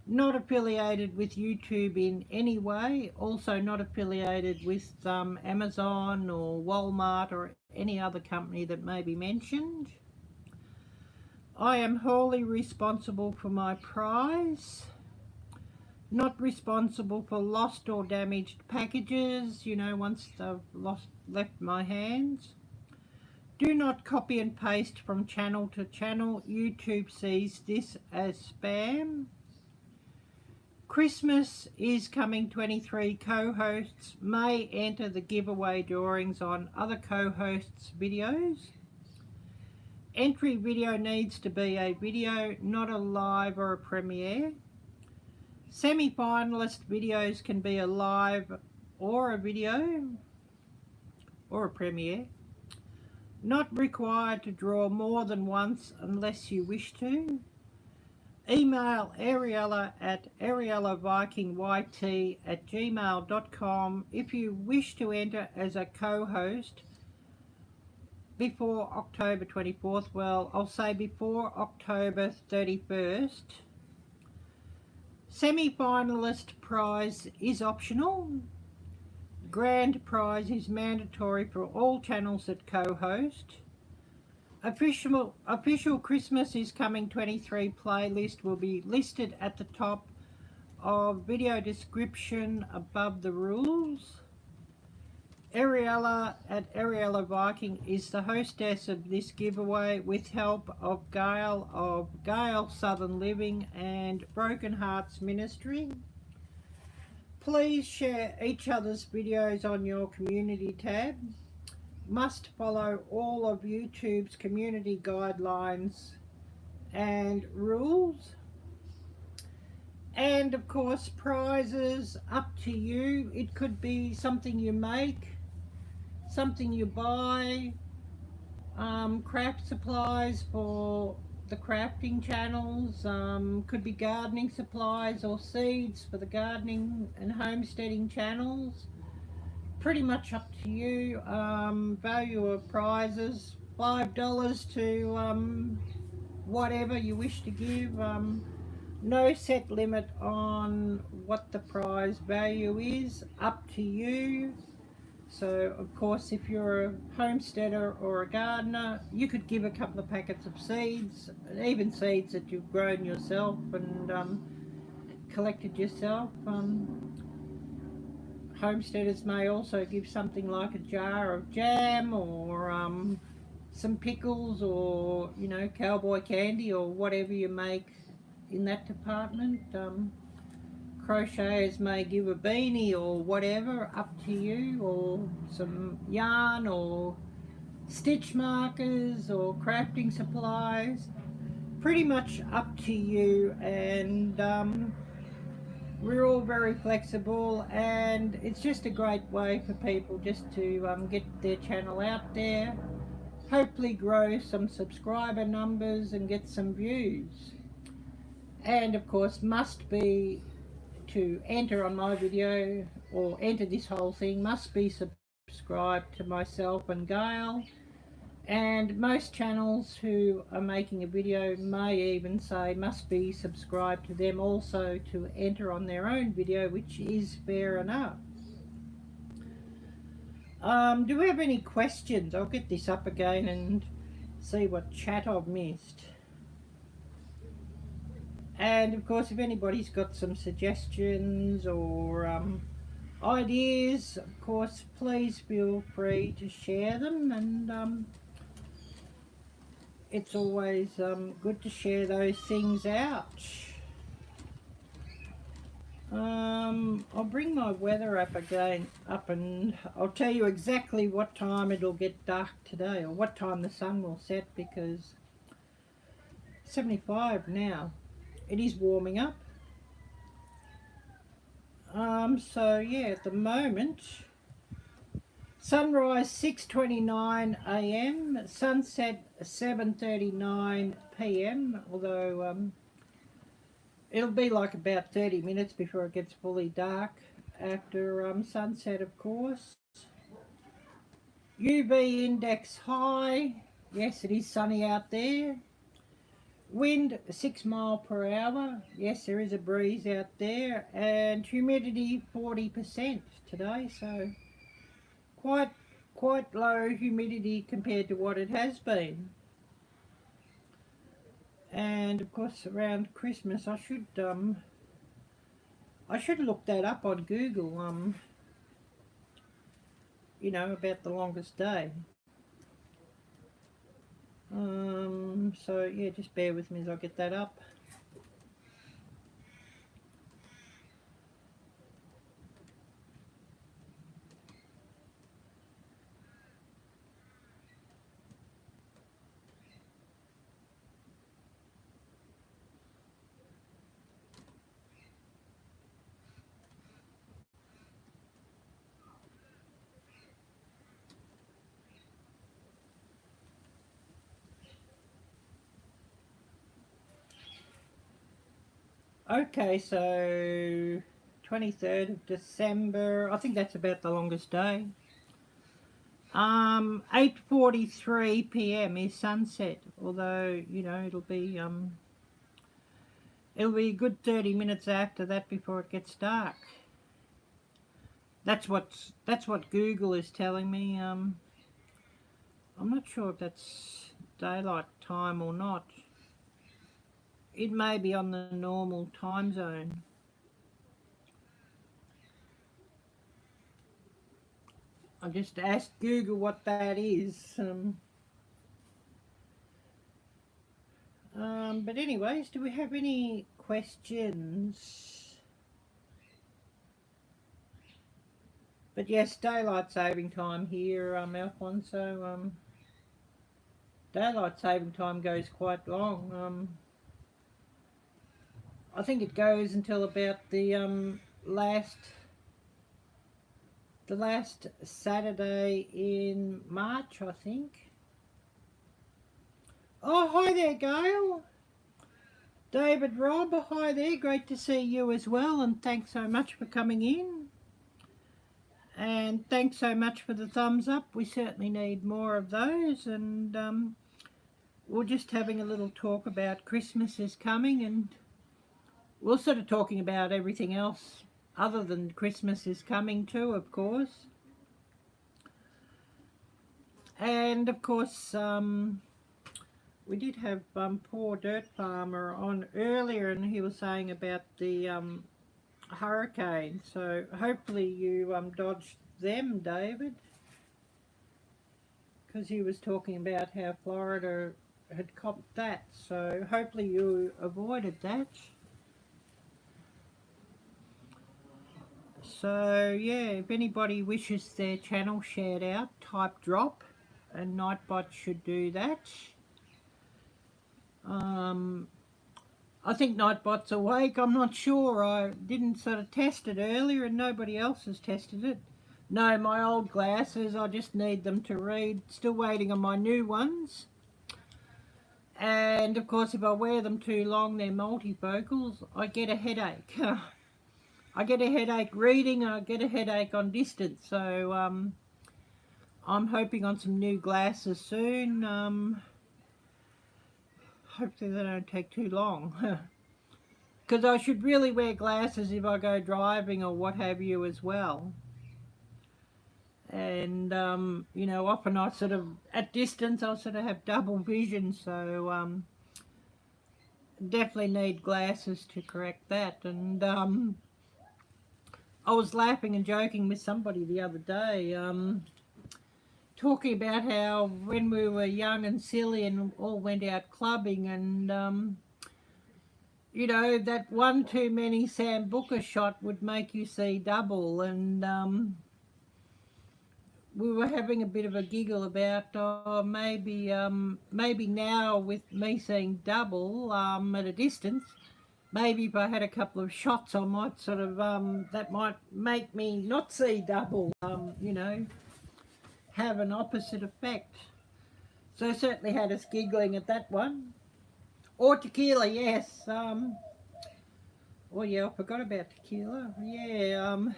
Not affiliated with YouTube in any way. Also not affiliated with Amazon or Walmart or any other company that may be mentioned. I am wholly responsible for my prize. Not responsible for lost or damaged packages, you know, once they've left my hands. Do not copy and paste from channel to channel. YouTube sees this as spam. Christmas is Coming 23 co-hosts may enter the giveaway drawings on other co-hosts' videos. Entry video needs to be a video, not a live or a premiere. Semi-finalist videos can be a live or a video or a premiere. Not required to draw more than once unless you wish to. Email Ariella at ArielleVikingVenturerNvictuals@gmail.com if you wish to enter as a co-host before October 24th. Well, I'll say before October 31st. Semi-finalist prize is optional. Grand prize is mandatory for all channels that co-host. Official Christmas is Coming 23 playlist will be listed at the top of video description above the rules. Ariella at Arielle-Viking is the hostess of this giveaway with help of Gail Southern Living and Broken Hearts Ministry. Please share each other's videos on your community tab. Must follow all of YouTube's community guidelines and rules. And of course, prizes up to you. It could be something you make, something you buy, craft supplies for the crafting channels, could be gardening supplies or seeds for the gardening and homesteading channels. Pretty much up to you. Value of prizes, $5 to whatever you wish to give. No set limit on what the prize value is, up to you. So of course, if you're a homesteader or a gardener, you could give a couple of packets of seeds, even seeds that you've grown yourself and collected yourself. Homesteaders may also give something like a jar of jam or some pickles, or you know, cowboy candy or whatever you make in that department. Crocheters may give a beanie or whatever, up to you, or some yarn or stitch markers or crafting supplies. Pretty much up to you, and we're all very flexible, and it's just a great way for people just to get their channel out there, hopefully grow some subscriber numbers and get some views. And of course, must be to enter on my video or enter this whole thing, must be subscribed to myself and Gail. And most channels who are making a video may even say must be subscribed to them also to enter on their own video, which is fair enough. Do we have any questions? I'll get this up again and see what chat I've missed. And of course, if anybody's got some suggestions or ideas, of course, please feel free to share them. And it's always good to share those things out. I'll bring my weather app again up, and I'll tell you exactly what time it'll get dark today, or what time the sun will set, because 75 now. It is warming up. So yeah, at the moment, sunrise 6:29 a.m, sunset 7:39 p.m, although it'll be like about 30 minutes before it gets fully dark after sunset, of course. UV index high. Yes, it is sunny out there. Wind 6 miles per hour. Yes, there is a breeze out there. And humidity 40% today, so quite low humidity compared to what it has been. And of course, around Christmas, I should look that up on Google. You know, about the longest day. So yeah, just bear with me as I get that up. Okay, so 23rd of December, I think that's about the longest day. 8:43 p.m. is sunset, although, you know, it'll be a good 30 minutes after that before it gets dark. That's what Google is telling me. I'm not sure if that's daylight time or not. It may be on the normal time zone. I just asked Google what that is. But anyways, do we have any questions? But yes, daylight saving time here, Alfonso. Daylight saving time goes quite long. I think it goes until about the last Saturday in March, I think. Oh, hi there, Gail. David, Rob, hi there. Great to see you as well, and thanks so much for coming in. And thanks so much for the thumbs up. We certainly need more of those. And we're just having a little talk about Christmas is coming, and we're sort of talking about everything else other than Christmas is coming too, of course. And of course, we did have poor Dirt Farmer on earlier, and he was saying about the hurricane. So hopefully you dodged them, David, because he was talking about how Florida had copped that. So hopefully you avoided that. So yeah, if anybody wishes their channel shared out, type drop, and Nightbot should do that. I think Nightbot's awake. I'm not sure. I didn't sort of test it earlier, and nobody else has tested it. No, my old glasses, I just need them to read. Still waiting on my new ones. And of course, if I wear them too long, they're multifocals, I get a headache. I get a headache reading, and I get a headache on distance. So I'm hoping on some new glasses soon. Hopefully they don't take too long. Because I should really wear glasses if I go driving or what have you as well. And, you know, often I sort of, at distance, I'll sort of have double vision. So definitely need glasses to correct that. And I was laughing and joking with somebody the other day, talking about how when we were young and silly and all went out clubbing, and you know, that one too many Sambuca shot would make you see double. And we were having a bit of a giggle about maybe now with me seeing double at a distance, maybe if I had a couple of shots, I might sort of that might make me not see double. You know, have an opposite effect. So certainly had us giggling at that one. Or tequila, yes. Oh yeah, I forgot about tequila. Yeah,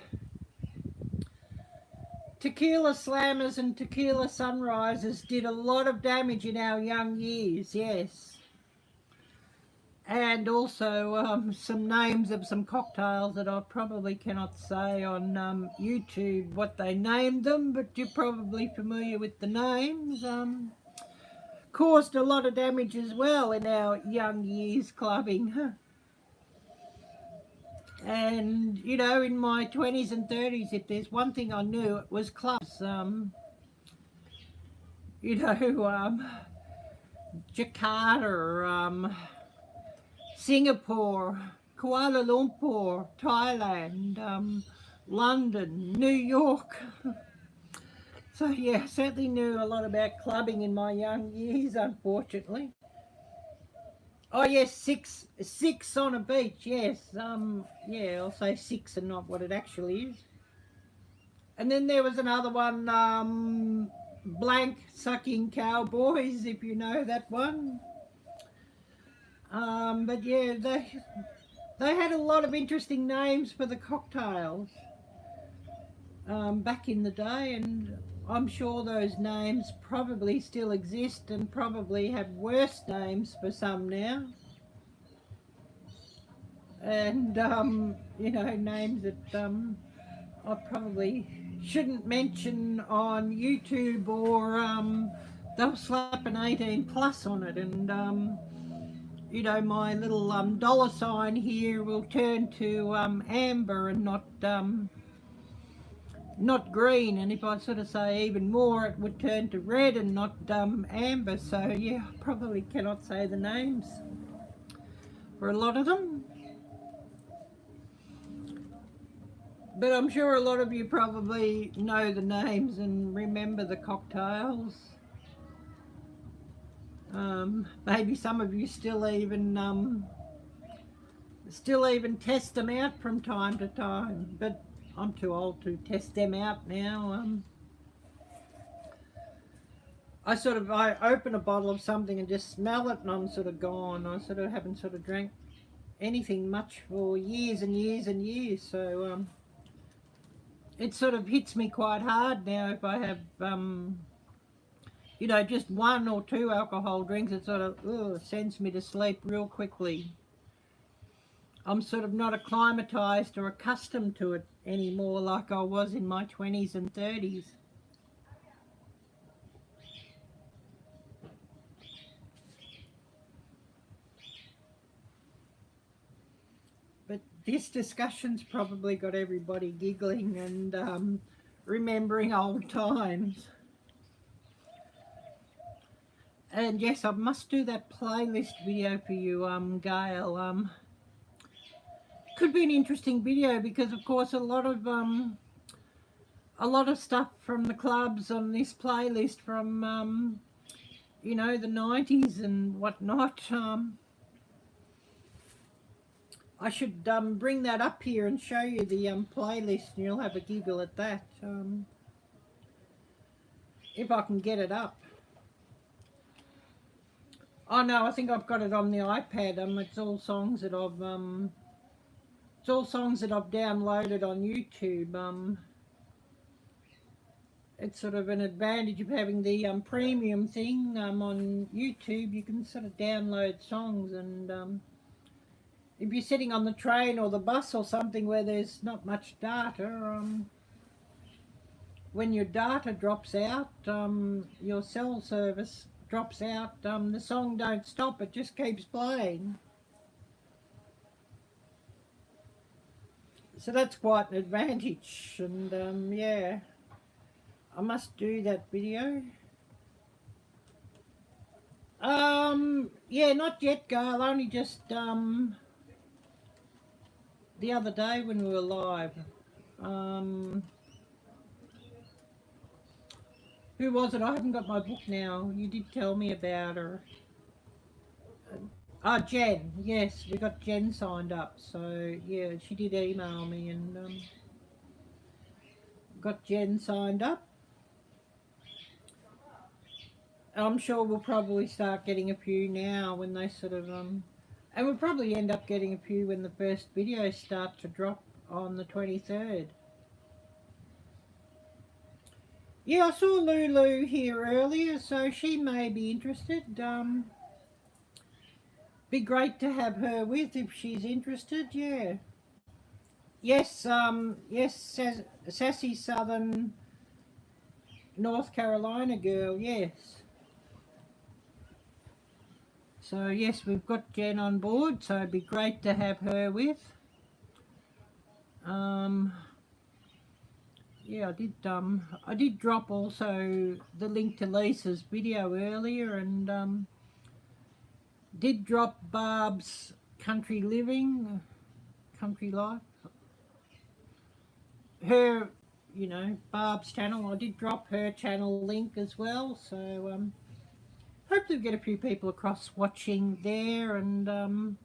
tequila slammers and tequila sunrises did a lot of damage in our young years, yes. And also some names of some cocktails that I probably cannot say on YouTube what they named them, but you're probably familiar with the names. Caused a lot of damage as well in our young years clubbing. And, you know, in my 20s and 30s, if there's one thing I knew, it was clubs. You know, Jakarta, Singapore, Kuala Lumpur, Thailand, London, New York. So yeah, certainly knew a lot about clubbing in my young years, unfortunately. Oh yes, six on a beach, yes. Yeah, I'll say six and not what it actually is. And then there was another one, Blank Sucking Cowboys, if you know that one. But yeah, they had a lot of interesting names for the cocktails back in the day, and I'm sure those names probably still exist and probably have worse names for some now. And, you know, names that I probably shouldn't mention on YouTube, or they'll slap an 18 plus on it, and you know, my little dollar sign here will turn to amber and not not green, and if I sort of say even more, it would turn to red and not amber. So yeah, I probably cannot say the names for a lot of them, but I'm sure a lot of you probably know the names and remember the cocktails. Maybe some of you still even test them out from time to time, but I'm too old to test them out now. I open a bottle of something and just smell it and I'm sort of gone. I sort of haven't sort of drank anything much for years and years and years, so it sort of hits me quite hard now if I have you know, just 1 or 2 alcohol drinks. It sort of sends me to sleep real quickly. I'm sort of not acclimatized or accustomed to it anymore like I was in my 20s and 30s. But this discussion's probably got everybody giggling and remembering old times. And yes, I must do that playlist video for you, Gail. Could be an interesting video because, of course, a lot of stuff from the clubs on this playlist from you know, the 90s and whatnot. I should bring that up here and show you the playlist, and you'll have a giggle at that, if I can get it up. Oh no, I think I've got it on the iPad. It's all songs that I've downloaded on YouTube. It's sort of an advantage of having the premium thing on YouTube. You can sort of download songs, and if you're sitting on the train or the bus or something where there's not much data, when your data drops out, your cell service drops out, the song don't stop, it just keeps playing. So that's quite an advantage, and yeah, I must do that video. Yeah, not yet, Gail, only just the other day when we were live. Who was it? I haven't got my book now. You did tell me about her. Jen. Yes, we got Jen signed up. So, yeah, she did email me and got Jen signed up. I'm sure we'll probably start getting a few now when they sort of... and we'll probably end up getting a few when the first videos start to drop on the 23rd. Yeah, I saw Lulu here earlier, so she may be interested. Be great to have her with if she's interested, yeah. Yes, yes, sassy Southern North Carolina girl, yes. So yes, we've got Jen on board, so it'd be great to have her with. Yeah, I did drop also the link to Lisa's video earlier, and did drop Barb's country living, country life. Her, you know, Barb's channel. I did drop her channel link as well, so hopefully we get a few people across watching there, and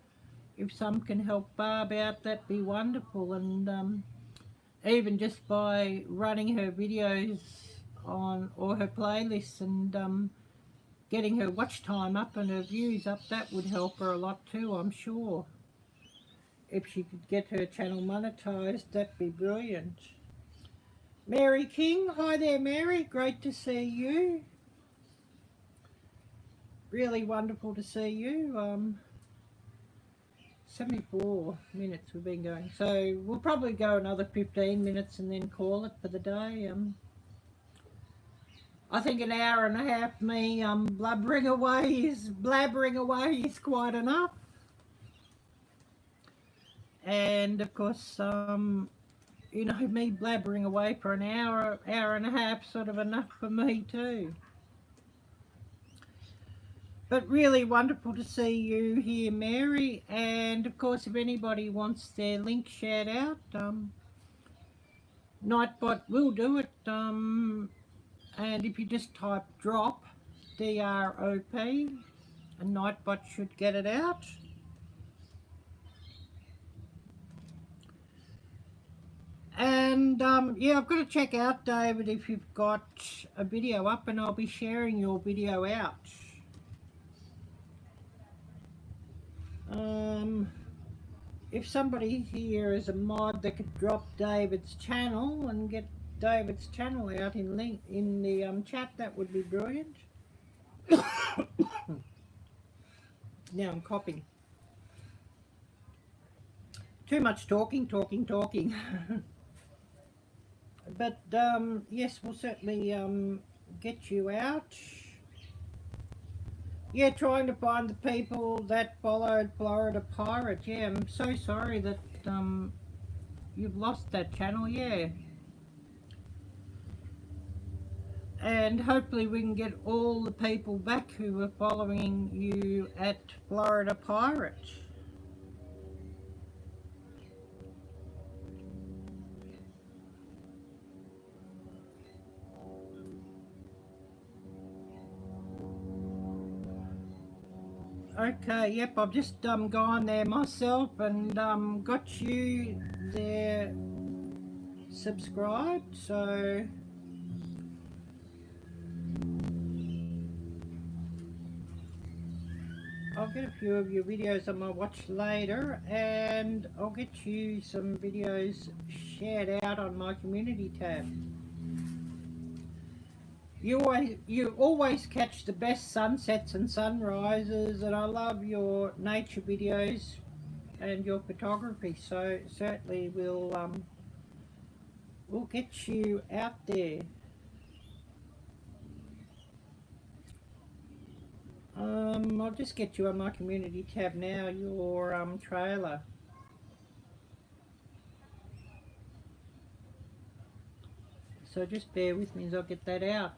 if some can help Barb out, that'd be wonderful. And even just by running her videos on, or her playlists, and getting her watch time up and her views up, that would help her a lot too, I'm sure. If she could get her channel monetized, that'd be brilliant. Mary King, hi there Mary, great to see you. Really wonderful to see you. 74 minutes we've been going, so we'll probably go another 15 minutes and then call it for the day. I think an hour and a half me blabbering away is quite enough. And of course you know, me blabbering away for an hour, hour and a half, sort of enough for me too. But really wonderful to see you here, Mary. And of course, if anybody wants their link shared out, Nightbot will do it. And if you just type drop, D-R-O-P, and Nightbot should get it out. And yeah, I've got to check out, David, if you've got a video up, and I'll be sharing your video out. If somebody here is a mod that could drop David's channel and get David's channel out in link in the chat, that would be brilliant. Now I'm coughing. Too much talking. But yes, we'll certainly get you out. Yeah, trying to find the people that followed Florida Pirate. Yeah, I'm so sorry that you've lost that channel. Yeah. And hopefully we can get all the people back who were following you at Florida Pirate. Okay, yep, I've just gone there myself and got you there subscribed, so I'll get a few of your videos on my watch later, and I'll get you some videos shared out on my community tab. You always catch the best sunsets and sunrises, and I love your nature videos and your photography, so certainly we'll get you out there. I'll just get you on my community tab now, your trailer. So just bear with me as I'll get that out.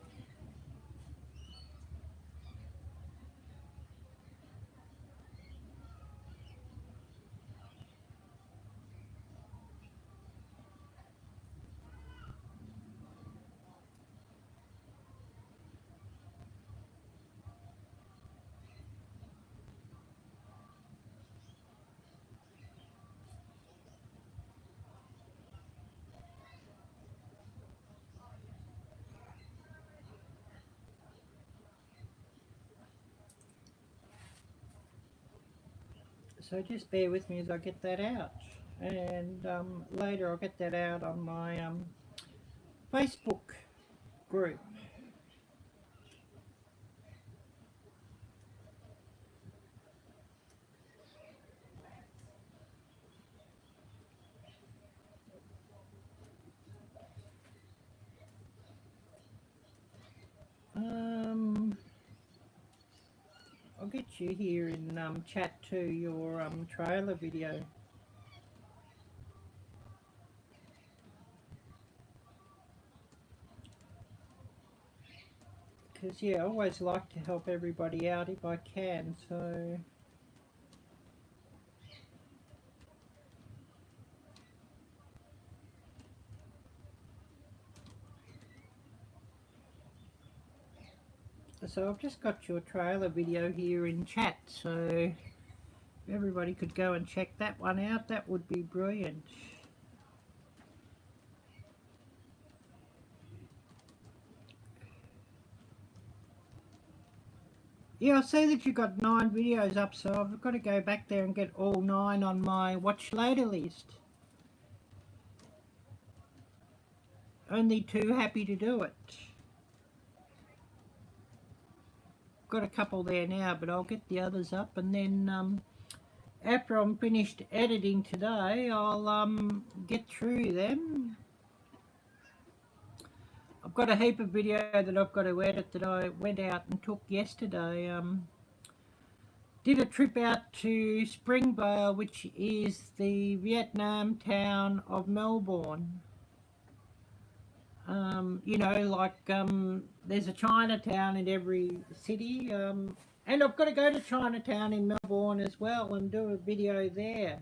So just bear with me as I get that out, and later I'll get that out on my Facebook group. I'll get you here in chat to your trailer video. Because yeah, I always like to help everybody out if I can, so I've just got your trailer video here in chat, so if everybody could go and check that one out, that would be brilliant. Yeah, I see that you've got 9 videos up, so I've got to go back there and get all 9 on my watch later list. Only too happy to do it. Got a couple there now, but I'll get the others up, and then after I'm finished editing today, I'll get through them. I've got a heap of video that I've got to edit that I went out and took yesterday. did a trip out to Springvale, which is the Vietnam town of Melbourne. You know, like there's a Chinatown in every city, and I've got to go to Chinatown in Melbourne as well and do a video there.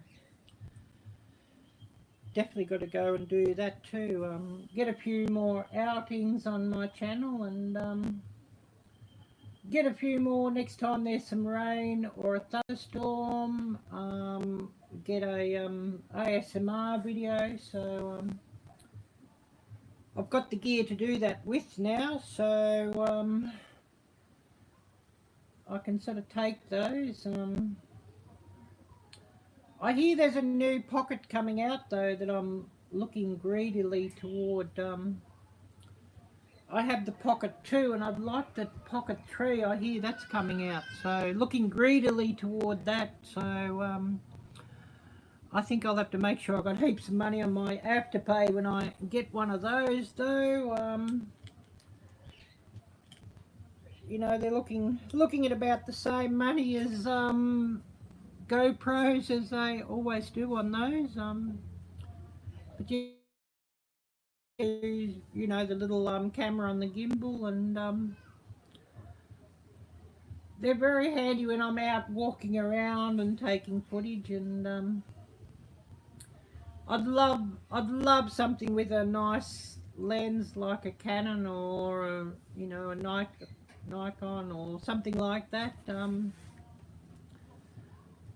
Definitely got to go and do that too. Get a few more outings on my channel and get a few more next time there's some rain or a thunderstorm. Get a ASMR video. So I've got the gear to do that with now, so I can sort of take those. I hear there's a new Pocket coming out though that I'm looking greedily toward. I have the Pocket 2 and I'd like the Pocket 3. I hear that's coming out, so looking greedily toward that. So I think I'll have to make sure I've got heaps of money on my Afterpay when I get one of those though. You know, they're looking at about the same money as GoPros, as they always do on those. But you know, the little camera on the gimbal, and they're very handy when I'm out walking around and taking footage. And I'd love something with a nice lens like a Canon or a, you know, a Nikon or something like that.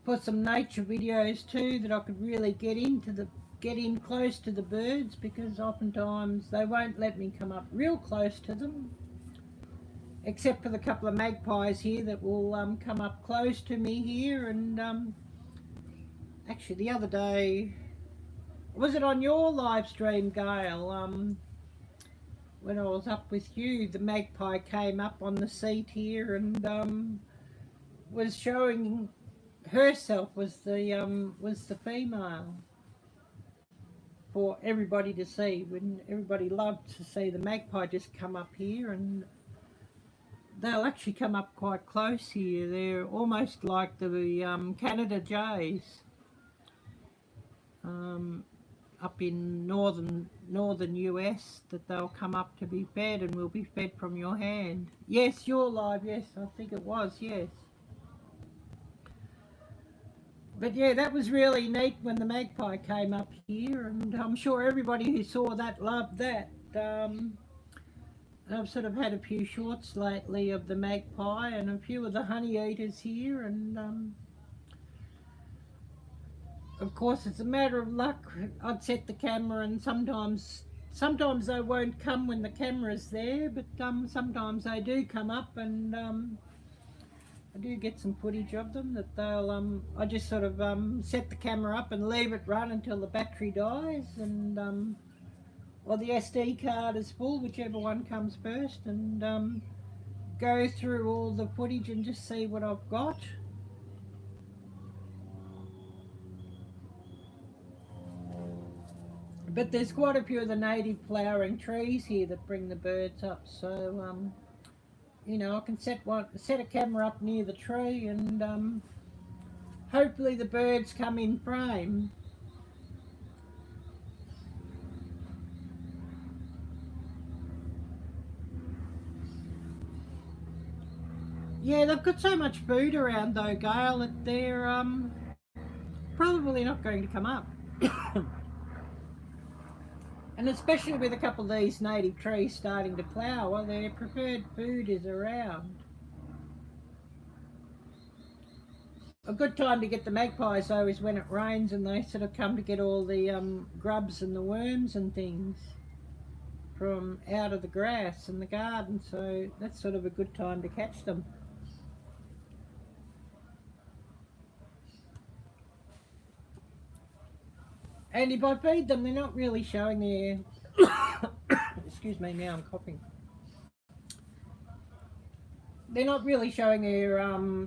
For some nature videos too, that I could really get in close to the birds, because oftentimes they won't let me come up real close to them, except for the couple of magpies here that will come up close to me here. And actually the other day, was it on your live stream, Gail, when I was up with you, the magpie came up on the seat here and was showing herself, was the female for everybody to see. When everybody loved to see the magpie just come up here, and they'll actually come up quite close here. They're almost like the Canada jays up in northern US, that they'll come up to be fed and will be fed from your hand. Yes, you're live. Yes, I think it was. Yes. But yeah, that was really neat when the magpie came up here, and I'm sure everybody who saw that loved that. I've sort of had a few shorts lately of the magpie and a few of the honey eaters here, and of course it's a matter of luck. I'd set the camera, and sometimes they won't come when the camera's there, but sometimes they do come up, and I do get some footage of them that they'll, I just sort of set the camera up and leave it run until the battery dies, and or the SD card is full, whichever one comes first, and go through all the footage and just see what I've got. But there's quite a few of the native flowering trees here that bring the birds up, so you know, I can set a camera up near the tree, and hopefully the birds come in frame. Yeah, they've got so much food around though, Gail, that they're probably not going to come up. And especially with a couple of these native trees starting to flower, their preferred food is around. A good time to get the magpies though is when it rains and they sort of come to get all the grubs and the worms and things from out of the grass in the garden, so that's sort of a good time to catch them. And if I feed them, they're not really showing their excuse me, now I'm coughing. They're not really showing their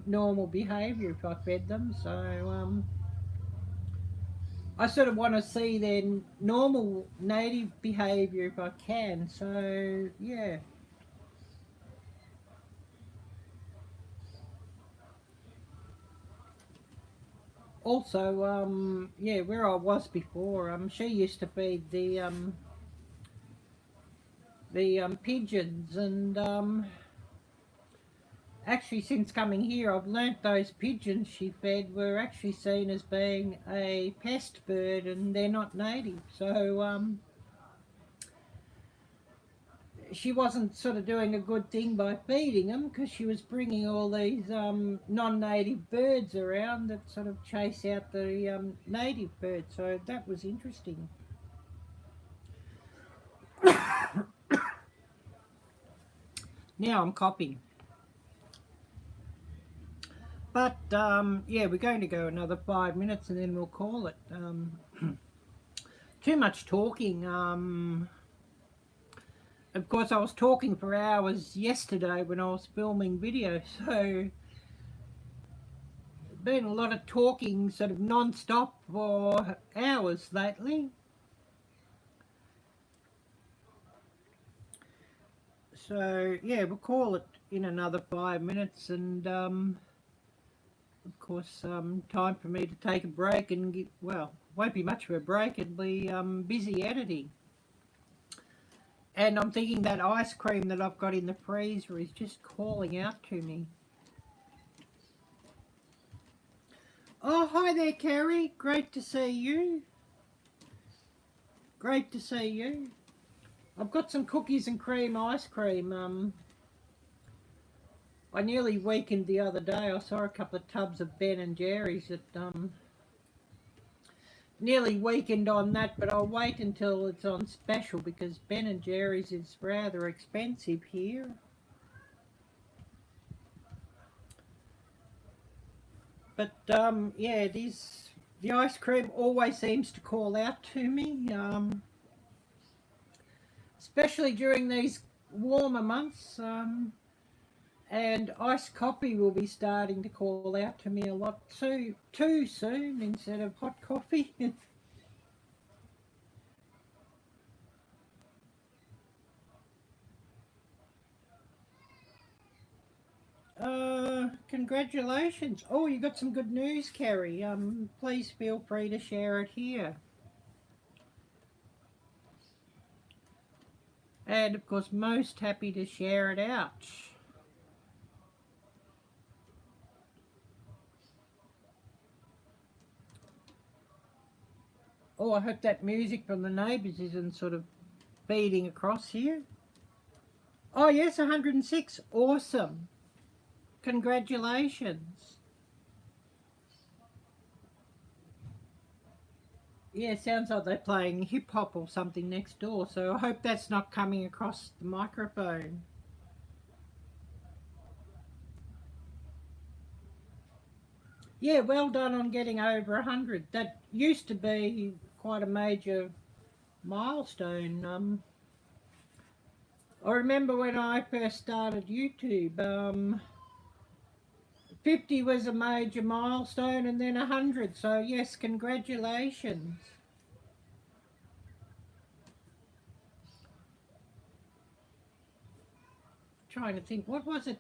normal behaviour if I fed them, so I sort of want to see their normal native behaviour if I can, so yeah. also, yeah, where I was before, she used to feed the pigeons, and actually since coming here I've learnt those pigeons she fed were actually seen as being a pest bird, and they're not native. So she wasn't sort of doing a good thing by feeding them, because she was bringing all these non-native birds around that sort of chase out the native birds. So that was interesting. Now I'm coughing. But yeah, we're going to go another 5 minutes and then we'll call it. Too much talking. Of course, I was talking for hours yesterday when I was filming videos, so been a lot of talking sort of non-stop for hours lately. So yeah, we'll call it in another 5 minutes, and of course time for me to take a break and get, well, won't be much of a break, it'll be busy editing. And I'm thinking that ice cream that I've got in the freezer is just calling out to me. Oh, hi there, Carrie. Great to see you. Great to see you. I've got some cookies and cream ice cream. I nearly weakened the other day. I saw a couple of tubs of Ben & Jerry's that nearly weakened on that, but I'll wait until it's on special because Ben & Jerry's is rather expensive here. But yeah, it is. The ice cream always seems to call out to me, especially during these warmer months. And iced coffee will be starting to call out to me a lot too soon instead of hot coffee. Congratulations. Oh, you got some good news, Carrie. Please feel free to share it here. And of course, most happy to share it out. Oh, I hope that music from the neighbours isn't sort of feeding across here. Oh yes, 106. Awesome. Congratulations. Yeah, sounds like they're playing hip hop or something next door, so I hope that's not coming across the microphone. Yeah, well done on getting over 100. That used to be quite a major milestone. I remember when I first started YouTube, 50 was a major milestone, and then 100. So yes, congratulations. Trying to think, what was it?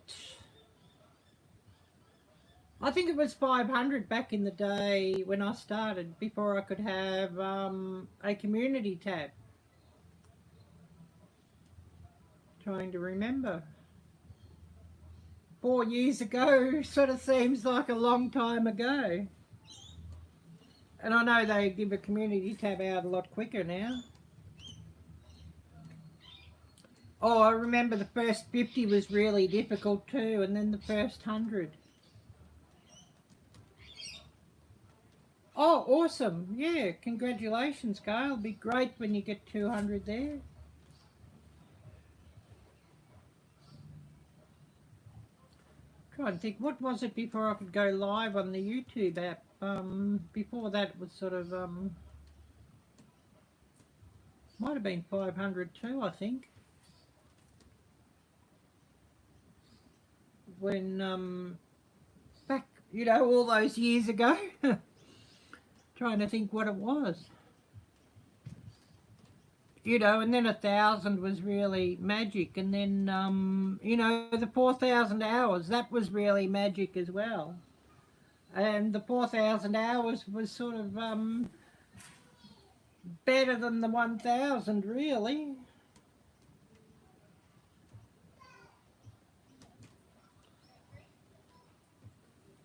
I think it was 500 back in the day when I started, before I could have a community tab. Trying to remember. 4 years ago sort of seems like a long time ago. And I know they give a community tab out a lot quicker now. Oh, I remember the first 50 was really difficult too, and then the first 100. Oh, awesome. Yeah, congratulations, Gail. It'll be great when you get 200 there. Trying to think, what was it before I could go live on the YouTube app? Before that was sort of, might have been 500 too, I think. When, back, you know, all those years ago. Trying to think what it was. You know, and then 1,000 was really magic, and then, you know, the 4,000 hours, that was really magic as well. and the 4,000 hours was sort of better than the 1,000 really.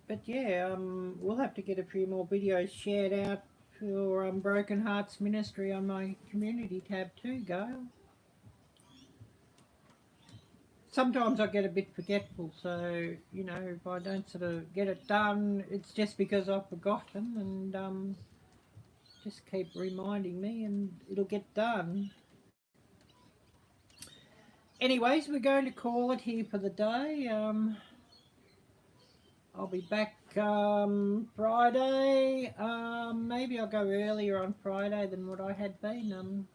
But yeah, we'll have to get a few more videos shared out for Broken Hearts Ministry on my community tab too, Gail. Sometimes I get a bit forgetful, so you know, if I don't sort of get it done, it's just because I've forgotten, and just keep reminding me and it'll get done. Anyways, we're going to call it here for the day. I'll be back Friday. Maybe I'll go earlier on Friday than what I had been.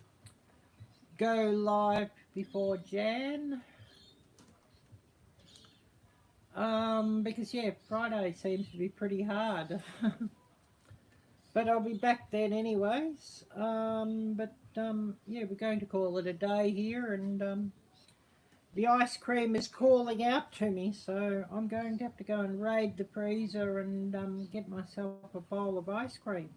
Go live before Jan. Because yeah, Friday seems to be pretty hard. But I'll be back then anyways. Yeah, we're going to call it a day here, and the ice cream is calling out to me, so I'm going to have to go and raid the freezer and get myself a bowl of ice cream.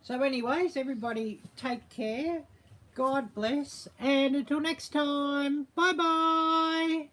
So anyways, everybody take care, God bless, and until next time, bye bye.